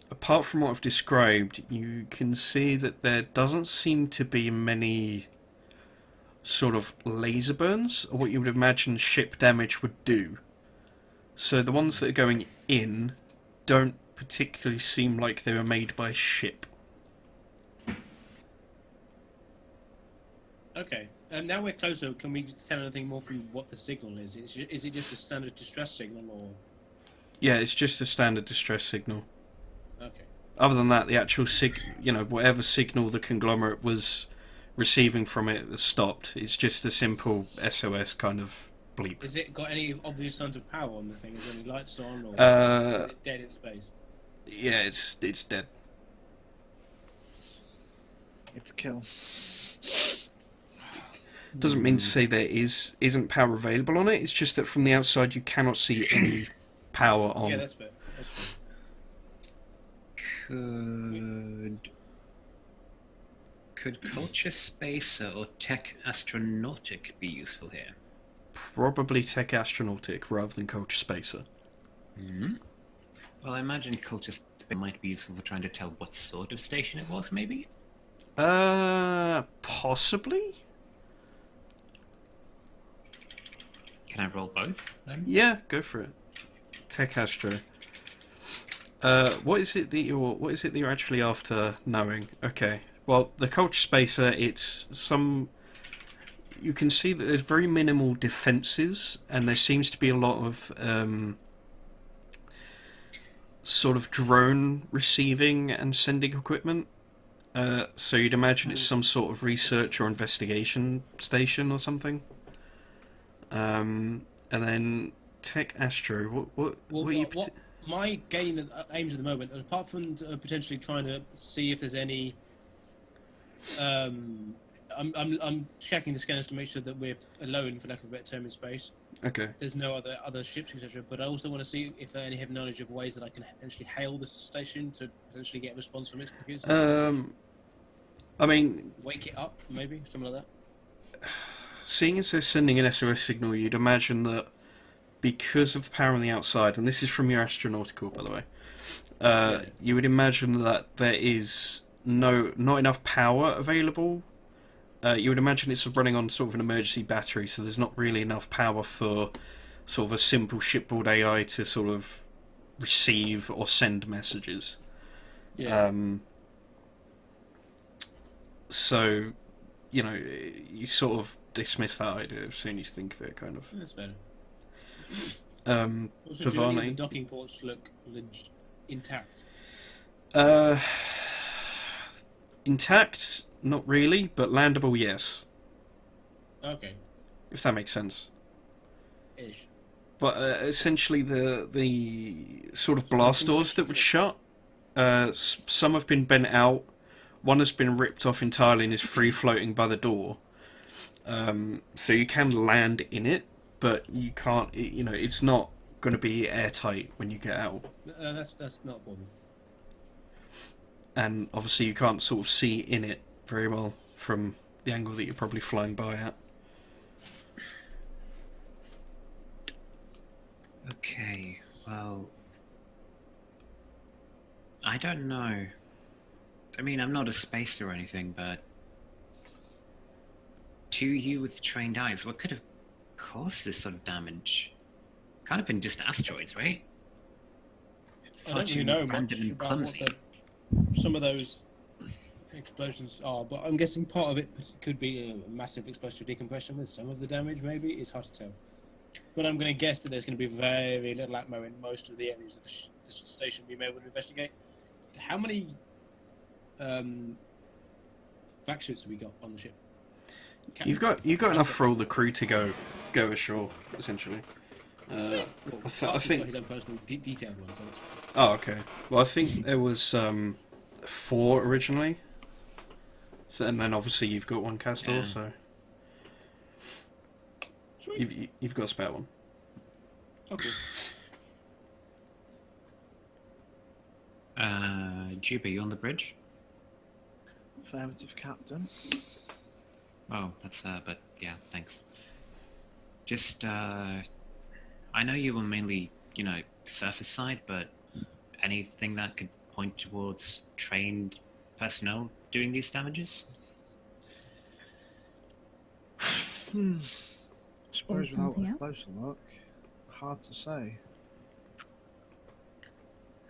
S1: apart from what I've described, you can see that there doesn't seem to be many sort of laser burns, or what you would imagine ship damage would do. So the ones that are going in don't particularly seem like they were made by ship.
S4: Okay. Now we're closer. Can we tell anything more from what the signal is? Is it just a standard distress signal, or?
S1: Yeah, it's just a standard distress signal.
S4: Okay.
S1: Other than that, the actual whatever signal the conglomerate was receiving from it has stopped. It's just a simple SOS kind of bleep.
S4: Has it got any obvious signs of power on the thing? Is there any lights on, or is it dead in space?
S1: Yeah, it's dead.
S2: It's a kill.
S1: Doesn't mean to say there isn't power available on it. It's just that from the outside you cannot see any power on.
S4: Yeah, that's fair. That's fair.
S3: Could culture spacer or tech astronautic be useful here?
S1: Probably tech astronautic rather than culture spacer.
S3: Mm-hmm. Well, I imagine culture spacer might be useful for trying to tell what sort of station it was, maybe?
S1: Possibly?
S3: Can I roll both, then?
S1: Yeah, go for it. Tech astro. What is it that you're actually after knowing? Okay. Well, the culture spacer, it's some. You can see that there's very minimal defences, and there seems to be a lot of sort of drone receiving and sending equipment. So you'd imagine it's some sort of research or investigation station or something. And then Tech Astro. What
S4: my aims at the moment, apart from potentially trying to see if there's any. I'm checking the scanners to make sure that we're alone, for lack of a better term, in space.
S1: Okay.
S4: There's no other ships, etc. But I also want to see if they have knowledge of ways that I can potentially hail the station to potentially get a response from its computers.
S1: I mean,
S4: wake it up, maybe something like that.
S1: Seeing as they're sending an SOS signal, you'd imagine that because of the power on the outside, and this is from your astronautical, by the way, you would imagine that there is not enough power available. You would imagine it's running on sort of an emergency battery, so there's not really enough power for sort of a simple shipboard AI to sort of receive or send messages.
S4: Yeah.
S1: So, you know, you sort of dismiss that idea as soon as you think of it, kind of.
S4: That's fair. Also, do any of the
S1: Pavani.
S4: docking ports look intact?
S1: Intact, not really, but landable, yes.
S4: Okay.
S1: If that makes sense.
S4: Ish.
S1: But essentially, the sort of blast doors that would shut, some have been bent out. One has been ripped off entirely and is free floating by the door. So you can land in it, but you can't. You know, it's not going to be airtight when you get out.
S4: That's not a problem.
S1: And obviously, you can't sort of see in it very well from the angle that you're probably flying by at.
S3: Okay, well, I don't know. I mean, I'm not a spacer or anything, but to you with trained eyes, what could have caused this sort of damage? Can't have been just asteroids, right?
S4: I don't really know much
S3: random and
S4: about
S3: clumsy.
S4: what some of those explosions are, but I'm guessing part of it could be a massive explosive decompression with some of the damage, maybe. It's hard to tell. But I'm going to guess that there's going to be very little atmo in most of the areas of the station we may able to investigate. How many vac suits have we got on the ship?
S1: You've got enough for all the crew to go ashore, essentially.
S4: Well,
S1: I
S4: Clark's
S1: think.
S4: got his own personal detailed ones. So that's...
S1: Oh, okay. Well, I think there was 4 originally, so, and then obviously you've got one Castor,
S3: Yeah.
S1: so
S4: Sweet.
S1: you've got a spare one.
S4: Oh, cool.
S3: Juba, you on the bridge?
S2: Affirmative, Captain.
S3: Oh, that's but yeah, thanks. Just I know you were mainly, you know, surface side, but anything that could point towards trained personnel doing these damages?
S2: Suppose without
S5: something
S2: a
S5: else?
S2: closer look, hard to say.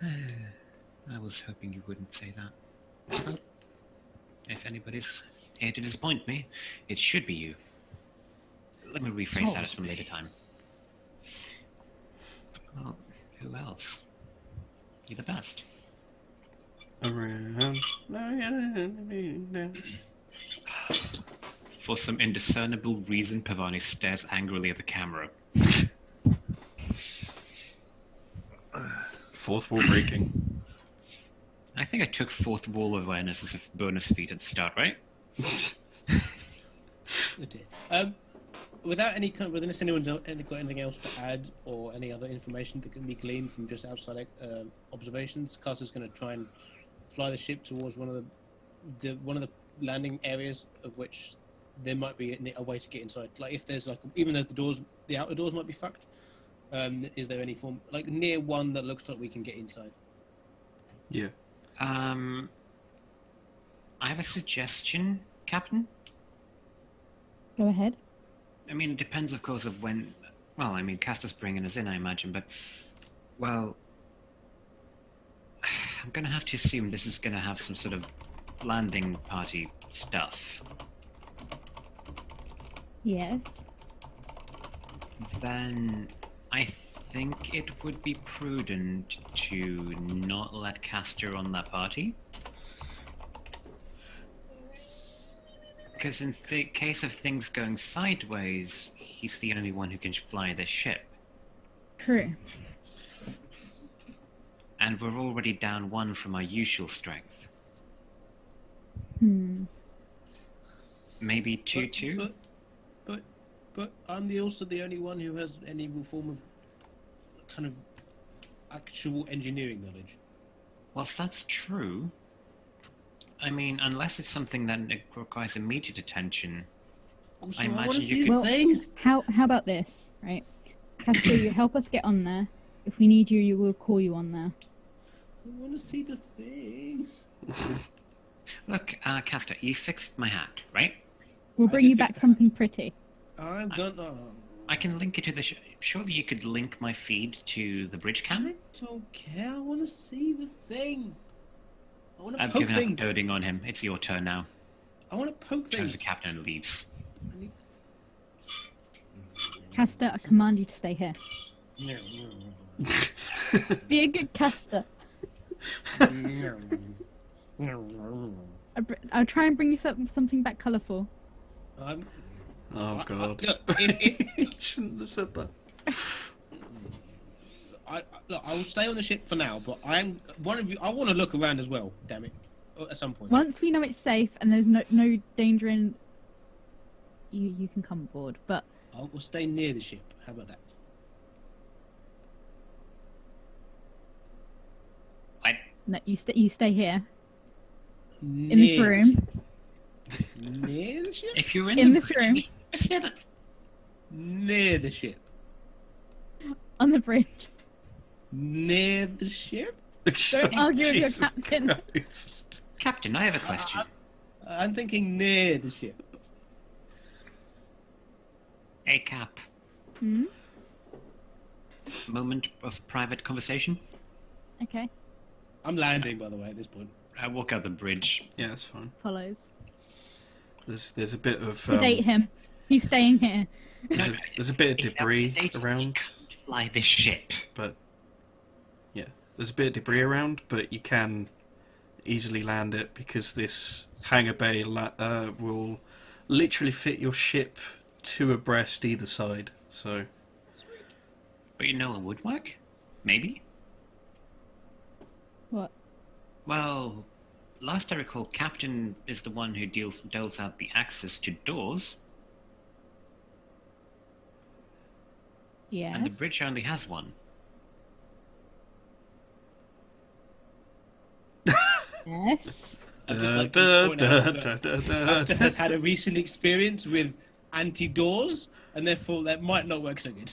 S3: I was hoping you wouldn't say that. Well, if anybody's here to disappoint me, it should be you. Let me rephrase that at some later time. Well, who else? You're the best.
S1: Around.
S3: For some indiscernible reason, Pavani stares angrily at the camera.
S1: Fourth wall breaking.
S3: I think I took fourth wall awareness as a bonus feat at the start, right?
S4: Oh dear. Without any kind of, unless anyone's got anything else to add or any other information that can be gleaned from just outside observations, Caster's going to try and fly the ship towards one of the landing areas of which there might be a way to get inside. Like if there's like, even though the outer doors might be fucked, is there any form like near one that looks like we can get inside?
S1: Yeah.
S3: I have a suggestion, Captain.
S5: Go ahead.
S3: I mean, it depends, of course, of when... Well, I mean, Castor's bringing us in, I imagine, but... Well... I'm gonna have to assume this is gonna have some sort of landing party stuff.
S5: Yes.
S3: Then... I think it would be prudent to not let Castor on that party. Because in the case of things going sideways, he's the only one who can fly this ship.
S5: True.
S3: And we're already down 1 from our usual strength. Maybe 2-2?
S4: But I'm also the only one who has any form of kind of actual engineering knowledge.
S3: Whilst that's true, I mean, unless it's something that requires immediate attention,
S4: Also,
S3: I
S4: I want
S3: imagine
S4: to
S3: you
S4: see
S3: could-
S4: the things.
S5: How about this, right? Castor, you help us get on there. If we need you, you will call you on there.
S4: I want to see the things.
S3: Look, Castor, you fixed my hat, right?
S5: We'll
S4: I
S5: bring
S4: did
S5: you
S4: fix
S5: back
S4: the
S5: something
S4: hat.
S5: pretty.
S4: I'm gonna.
S3: I can link it to the. Surely you could link my feed to the bridge cam.
S4: I don't care. I want to see the things. I want to
S3: I've
S4: poke
S3: given up
S4: things.
S3: doting on him. It's your turn now.
S4: I want to poke
S3: Turns
S4: things.
S3: the captain and leaves.
S4: I need-
S5: Castor, I command you to stay here. Be a good Castor. I'll try and bring you something back colourful.
S4: I'm.
S1: Oh god.
S4: Look, if
S1: You shouldn't have said that.
S4: look, I will stay on the ship for now, but I'm one of you. I want to look around as well. Damn it! At some point.
S5: Once we know it's safe and there's no danger in, you can come aboard. But
S4: I will stay near the ship. How about that?
S5: no, you stay here
S4: Near
S5: in this
S4: the
S5: room.
S4: ship. Near the ship.
S3: If you're
S5: In
S3: the
S5: this
S3: bridge,
S5: room.
S3: it's near the.
S4: Near the ship.
S5: On the bridge.
S4: Near the ship.
S5: Don't argue with your
S1: Jesus
S5: captain.
S1: Christ.
S3: Captain, I have a question.
S4: I'm thinking near the ship.
S3: Hey, Cap.
S5: Hmm?
S3: Moment of private conversation.
S5: Okay,
S4: I'm landing, by the way, at this point.
S3: I walk out the bridge.
S1: Yeah, that's fine.
S5: follows.
S1: There's a bit of
S5: Sedate him. He's staying here.
S1: there's a bit of
S3: If that's
S1: debris
S3: sedated,
S1: around,
S3: you can't fly this ship.
S1: but yeah, there's a bit of debris around, but you can easily land it because this hangar bay will literally fit your ship two abreast either side. So
S3: But you know it would work? Maybe?
S5: What?
S3: Well, last I recall, Captain is the one who deals out the access to doors,
S5: Yes.
S3: and the bridge only has one.
S5: Yes.
S4: I'd just like to point out that Custer has had a recent experience with anti-doors, and therefore that might not work so good.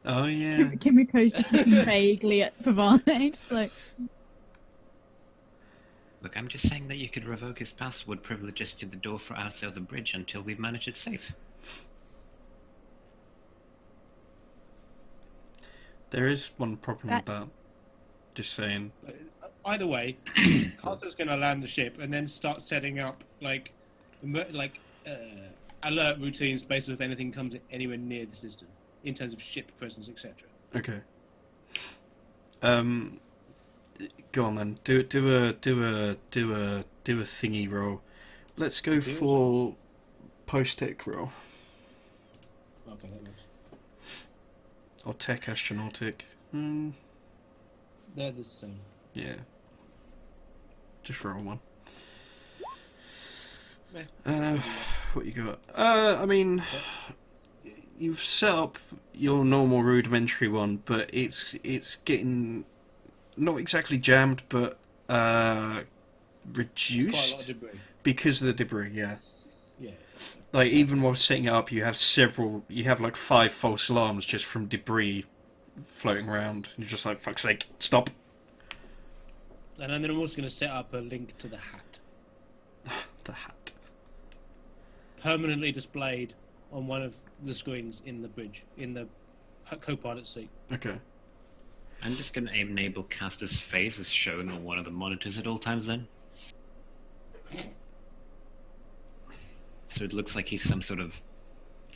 S1: oh yeah,
S5: Kimiko's just looking vaguely at Pavane, just like,
S3: Look, I'm just saying that you could revoke his password privileges to the door for outside of the bridge until we've managed it safe.
S1: there is one problem with that. Just saying.
S4: Either way, Custer's going to land the ship and then start setting up alert routines based on if anything comes anywhere near the system in terms of ship presence, etc.
S1: Okay. Go on then. Do a thingy roll. Let's go for post-tech roll.
S4: Okay, that works.
S1: Or tech astronautic.
S4: They're the same.
S1: Yeah. Just roll one.
S4: Meh.
S1: What you got? I mean, you've set up your normal rudimentary one, but it's getting not exactly jammed, but reduced
S4: Quite a lot of debris.
S1: because of the debris. Yeah.
S4: Yeah.
S1: Like even while setting it up, you have like 5 false alarms just from debris floating around. You're just like, fuck's sake, stop.
S4: And then I'm also going to set up a link to the hat,
S1: The hat.
S4: permanently displayed on one of the screens in the bridge, in the co-pilot seat.
S1: Okay.
S3: I'm just going to enable Caster's face as shown on one of the monitors at all times then. So it looks like he's some sort of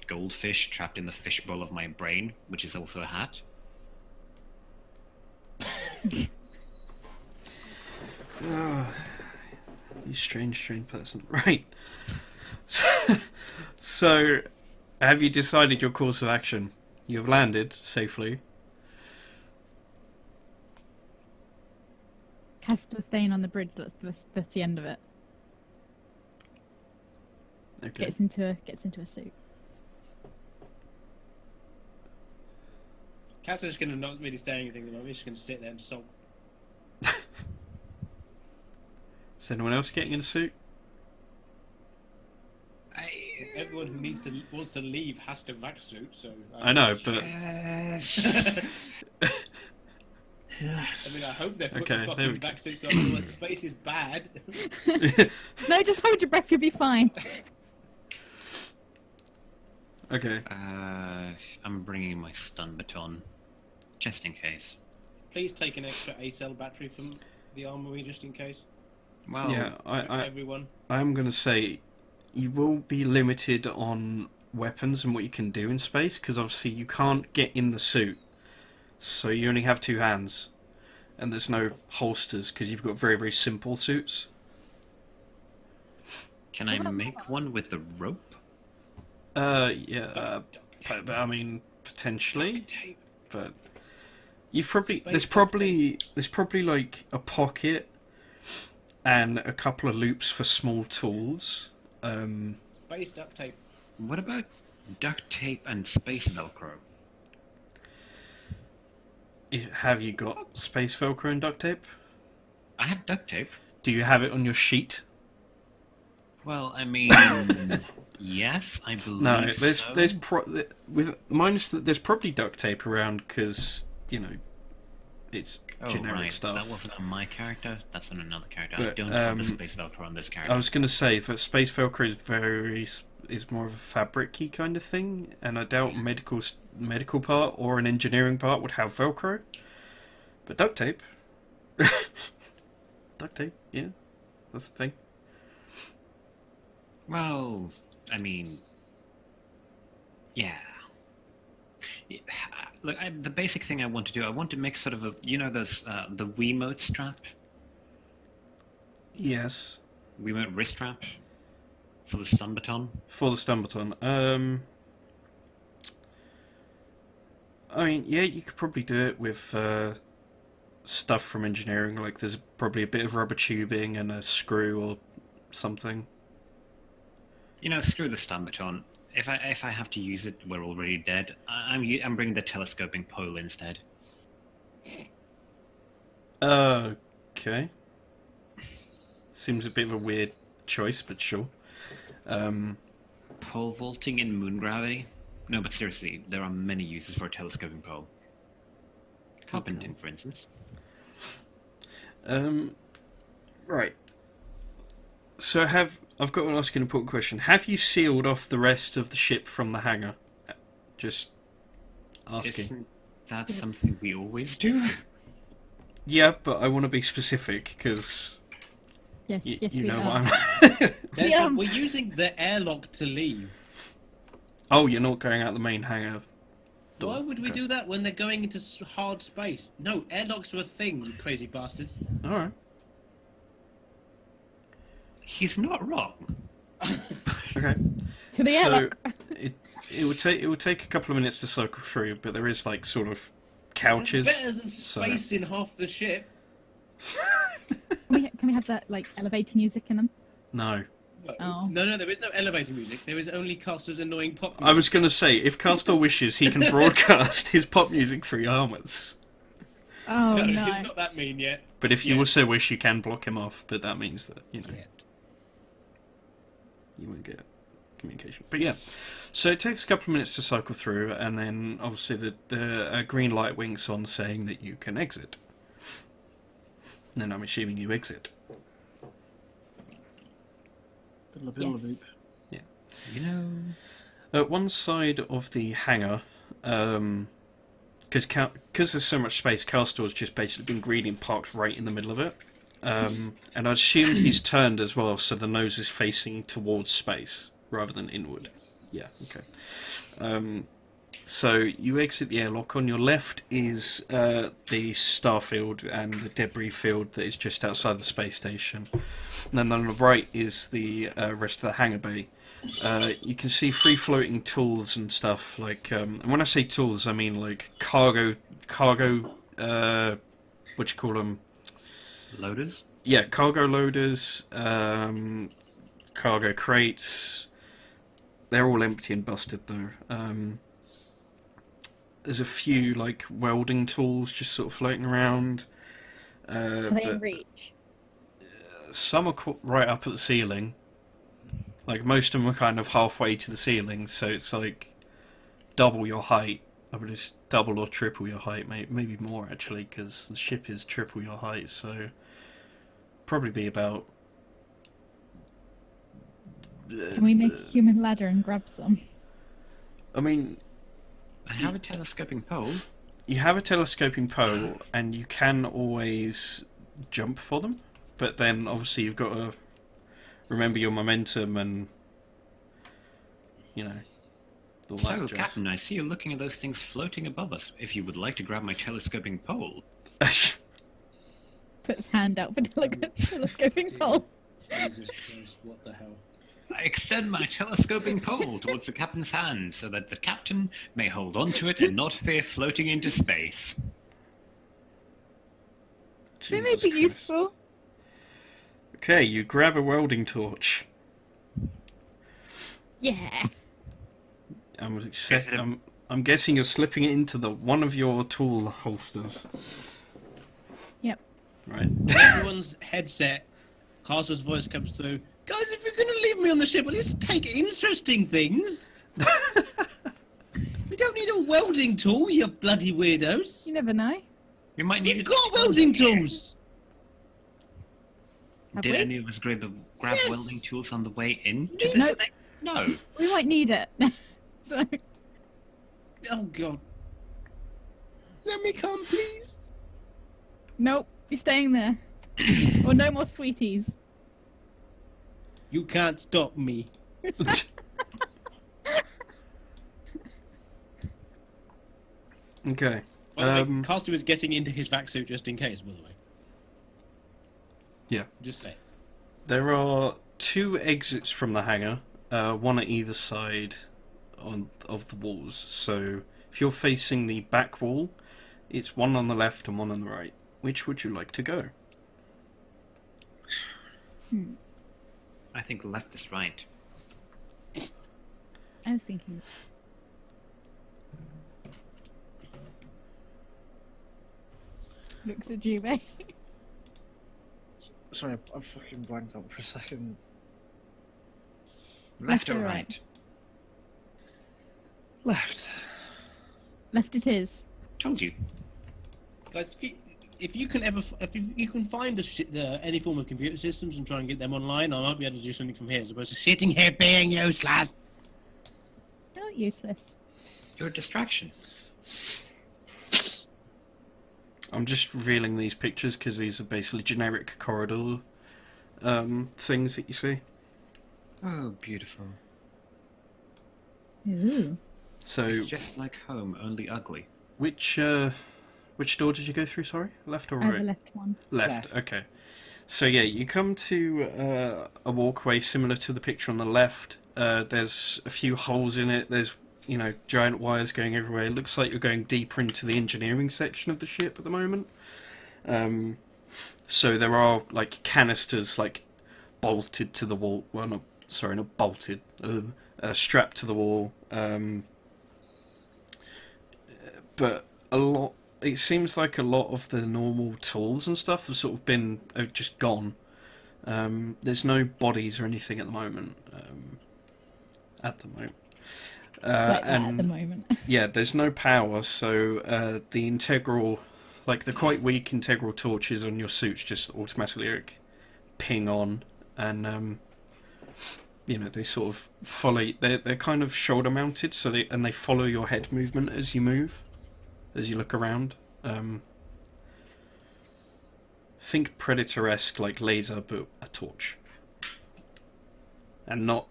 S3: goldfish trapped in the fishbowl of my brain, which is also a hat.
S1: Oh, you strange person. Right. So, have you decided your course of action? You have landed safely.
S5: Castor staying on the bridge. That's the end of it.
S1: Okay.
S5: Gets into a suit.
S4: Cass's just going to not really say anything at the moment. He's just going to sit there and sulk.
S1: Is anyone else getting in a suit?
S4: everyone who wants to leave has to vac suit. So
S1: I know, but
S3: Yes.
S4: I mean, I hope they're putting
S1: Okay, there we
S4: fucking
S1: go.
S4: vac suits on. Otherwise, space is bad.
S5: No, just hold your breath. You'll be fine.
S1: okay.
S3: I'm bringing my stun baton, just in case.
S4: Please take an extra A-cell battery from the armory just in case.
S3: Well,
S1: Yeah,
S4: Everyone.
S1: I'm gonna say you will be limited on weapons and what you can do in space, because obviously you can't get in the suit, so you only have two hands, and there's no holsters because you've got very, very simple suits.
S3: can I make one with the rope?
S1: Yeah, but I mean potentially,
S4: Duct tape.
S1: but you've probably
S4: Space
S1: there's probably like a pocket and a couple of loops for small tools.
S4: Space duct tape.
S3: What about duct tape and space Velcro?
S1: Have you got space Velcro and duct tape?
S3: I have duct tape.
S1: Do you have it on your sheet?
S3: Well, I mean, yes, I believe
S1: No,
S3: so.
S1: there's there's probably duct tape around because it's generic
S3: right.
S1: stuff.
S3: That wasn't on my character. That's on another character. I
S1: But,
S3: don't have the space Velcro on this character.
S1: I was going to say that space Velcro is more of a fabric-y kind of thing, and I doubt medical part or an engineering part would have Velcro. But duct tape, duct tape, yeah, that's the thing.
S3: Well, I mean, yeah. Look, the basic thing I want to do, I want to make sort of a, those the Wiimote strap,
S1: Yes,
S3: Wiimote wrist strap for the stun baton.
S1: for the stun baton. I mean, yeah, you could probably do it with stuff from engineering. Like, there's probably a bit of rubber tubing and a screw or something.
S3: Screw the stun baton. If I have to use it, we're already dead. I'm bringing the telescoping pole instead.
S1: Okay. Seems a bit of a weird choice, but sure.
S3: Pole vaulting in moon gravity? No, but seriously, there are many uses for a telescoping pole. Carpenting, for instance.
S1: Right. So I've got to ask you an important question. Have you sealed off the rest of the ship from the hangar? Just asking.
S3: Isn't that something we always do?
S1: Yeah, but I want to be specific because
S5: Yes, yes,
S1: you
S5: we
S1: know
S5: are.
S1: what I'm.
S5: Yeah.
S4: We're using the airlock to leave.
S1: Oh, you're not going out the main hangar. door.
S4: Why would we
S1: Okay.
S4: do that when they're going into hard space? No, airlocks are a thing, you crazy bastards.
S1: All right.
S3: He's not wrong.
S1: Okay.
S5: To the
S1: So
S5: airlock.
S1: it would take a couple of minutes to cycle through, but there is like sort of couches.
S4: That's better than
S1: so-
S4: space in half the ship.
S5: Can we have that like elevator music in them?
S1: No.
S5: Oh.
S4: No, there is no elevator music. There is only Castor's annoying pop music.
S1: I was going to say, if Castor wishes, he can broadcast his pop music through your helmets.
S5: Oh
S4: No,
S5: no.
S4: he's not that mean yet.
S1: But if you
S4: Yeah.
S1: also wish, you can block him off. But that means that,
S4: Yet.
S1: you won't get communication. But yeah, so it takes a couple of minutes to cycle through, and then obviously the green light winks on saying that you can exit. And then I'm assuming you exit.
S5: Yes.
S1: At one side of the hangar, because there's so much space, Castor's just basically been greedy and parked right in the middle of it. And I assumed he's turned as well, so the nose is facing towards space rather than inward. Yeah, okay. So you exit the airlock. On your left is the starfield and the debris field that is just outside the space station. And then on the right is the rest of the hangar bay. You can see free-floating tools and stuff. Like, and when I say tools, I mean like cargo. What do you call them?
S3: Loaders?
S1: Yeah, cargo loaders, cargo crates. They're all empty and busted though. There's a few like welding tools just sort of floating around.
S5: Are they in
S1: But
S5: reach?
S1: some are right up at the ceiling, Like, most of them are kind of halfway to the ceiling, so it's like double your height. I would just double or triple your height, maybe more actually, because the ship is triple your height, so probably be about...
S5: Can we make a human ladder and grab some?
S1: I mean...
S3: I have a telescoping pole.
S1: You have a telescoping pole, and you can always jump for them, but then obviously you've got to remember your momentum and, you know, all that
S3: So,
S1: jazz.
S3: Captain, I see you looking at those things floating above us. If you would like to grab my telescoping pole.
S5: Put his hand out for telescoping pole.
S4: Jesus Christ, what the hell?
S3: I extend my telescoping pole towards the captain's hand so that the captain may hold on to it and not fear floating into space.
S5: They may
S1: Jesus
S5: be
S1: Christ.
S5: useful.
S1: Okay, you grab a welding torch.
S5: Yeah.
S1: I'm guessing you're slipping it into one of your tool holsters.
S5: Yep.
S1: Right.
S4: Everyone's headset, Castle's voice comes through. Guys, if you're going to leave me on the ship, at least take interesting things. We don't need a welding tool, you bloody weirdos.
S5: You never know.
S3: We might need
S4: We've
S3: it.
S4: got welding tools.
S5: Have
S3: Did
S5: we?
S3: any of us grab
S4: Yes.
S3: welding tools on the way in to
S4: Yes.
S3: this
S5: No.
S3: thing? No.
S5: We might need it. So,
S4: Oh, God. Let me come, please.
S5: nope. You're staying there. Or no more sweeties.
S4: You can't stop me.
S1: Okay.
S4: By the way, Caster was getting into his vac suit just in case, by the way.
S1: Yeah.
S4: Just say.
S1: There are 2 exits from the hangar, one at either side of the walls. So if you're facing the back wall, it's one on the left and one on the right. Which would you like to go?
S3: I think left is right.
S5: I was thinking. Looks at you, mate.
S2: Sorry, I'm fucking blanked out for a second.
S3: Left or
S5: or
S3: right?
S5: right?
S2: Left.
S5: Left it is.
S3: Told you.
S4: Guys, if you can find any form of computer systems and try and get them online, I might be able to do something from here as opposed to sitting here being useless.
S5: They're not useless.
S3: You're a distraction.
S1: I'm just revealing these pictures because these are basically generic corridor things that you see.
S3: Oh, beautiful.
S5: Ooh.
S1: So,
S3: It's just like home, only ugly.
S1: which door did you go through, sorry? Left or
S5: I have
S1: right?
S5: a left one.
S1: Left,
S2: Left.
S1: okay. So yeah, you come to a walkway similar to the picture on the left. There's a few holes in it. There's, you know, giant wires going everywhere. It looks like you're going deeper into the engineering section of the ship at the moment. So there are, like, canisters, like, bolted to the wall. Well, not bolted. Strapped to the wall. But it seems like a lot of the normal tools and stuff have just gone. There's no bodies or anything at the moment. At the moment.
S5: Like that at the moment.
S1: Yeah, there's no power, so the integral, like the quite weak integral torches on your suits just automatically ping on, and you know, they sort of follow. They're kind of shoulder mounted, so they follow your head movement as you move, as you look around. Think Predator-esque, like laser, but a torch, and not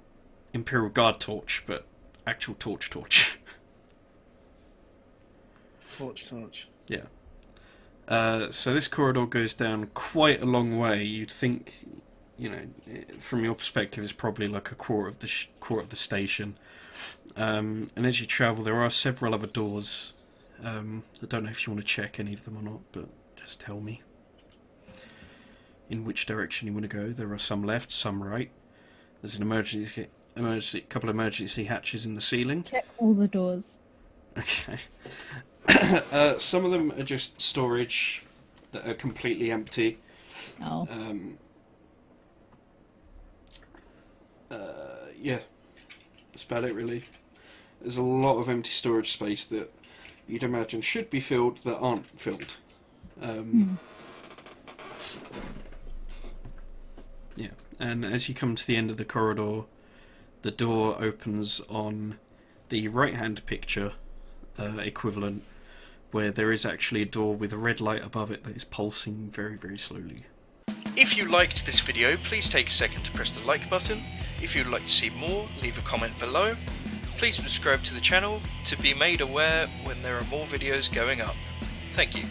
S1: Imperial Guard torch, but actual torch.
S2: Torch.
S1: Yeah. So this corridor goes down quite a long way. You'd think, you know, from your perspective, it's probably like a quarter of the station. And as you travel, there are several other doors. I don't know if you want to check any of them or not, but just tell me in which direction you want to go. There are some left, some right. There's an couple of emergency hatches in the ceiling.
S5: Check all the doors.
S1: Okay. Some of them are just storage that are completely empty.
S5: Oh.
S1: yeah, that's about it really. There's a lot of empty storage space that you'd imagine should be filled that aren't filled. Yeah, and as you come to the end of the corridor, the door opens on the right-hand picture equivalent, where there is actually a door with a red light above it that is pulsing very, very slowly.
S6: If you liked this video, please take a second to press the like button. If you'd like to see more, leave a comment below. Please subscribe to the channel to be made aware when there are more videos going up. Thank you.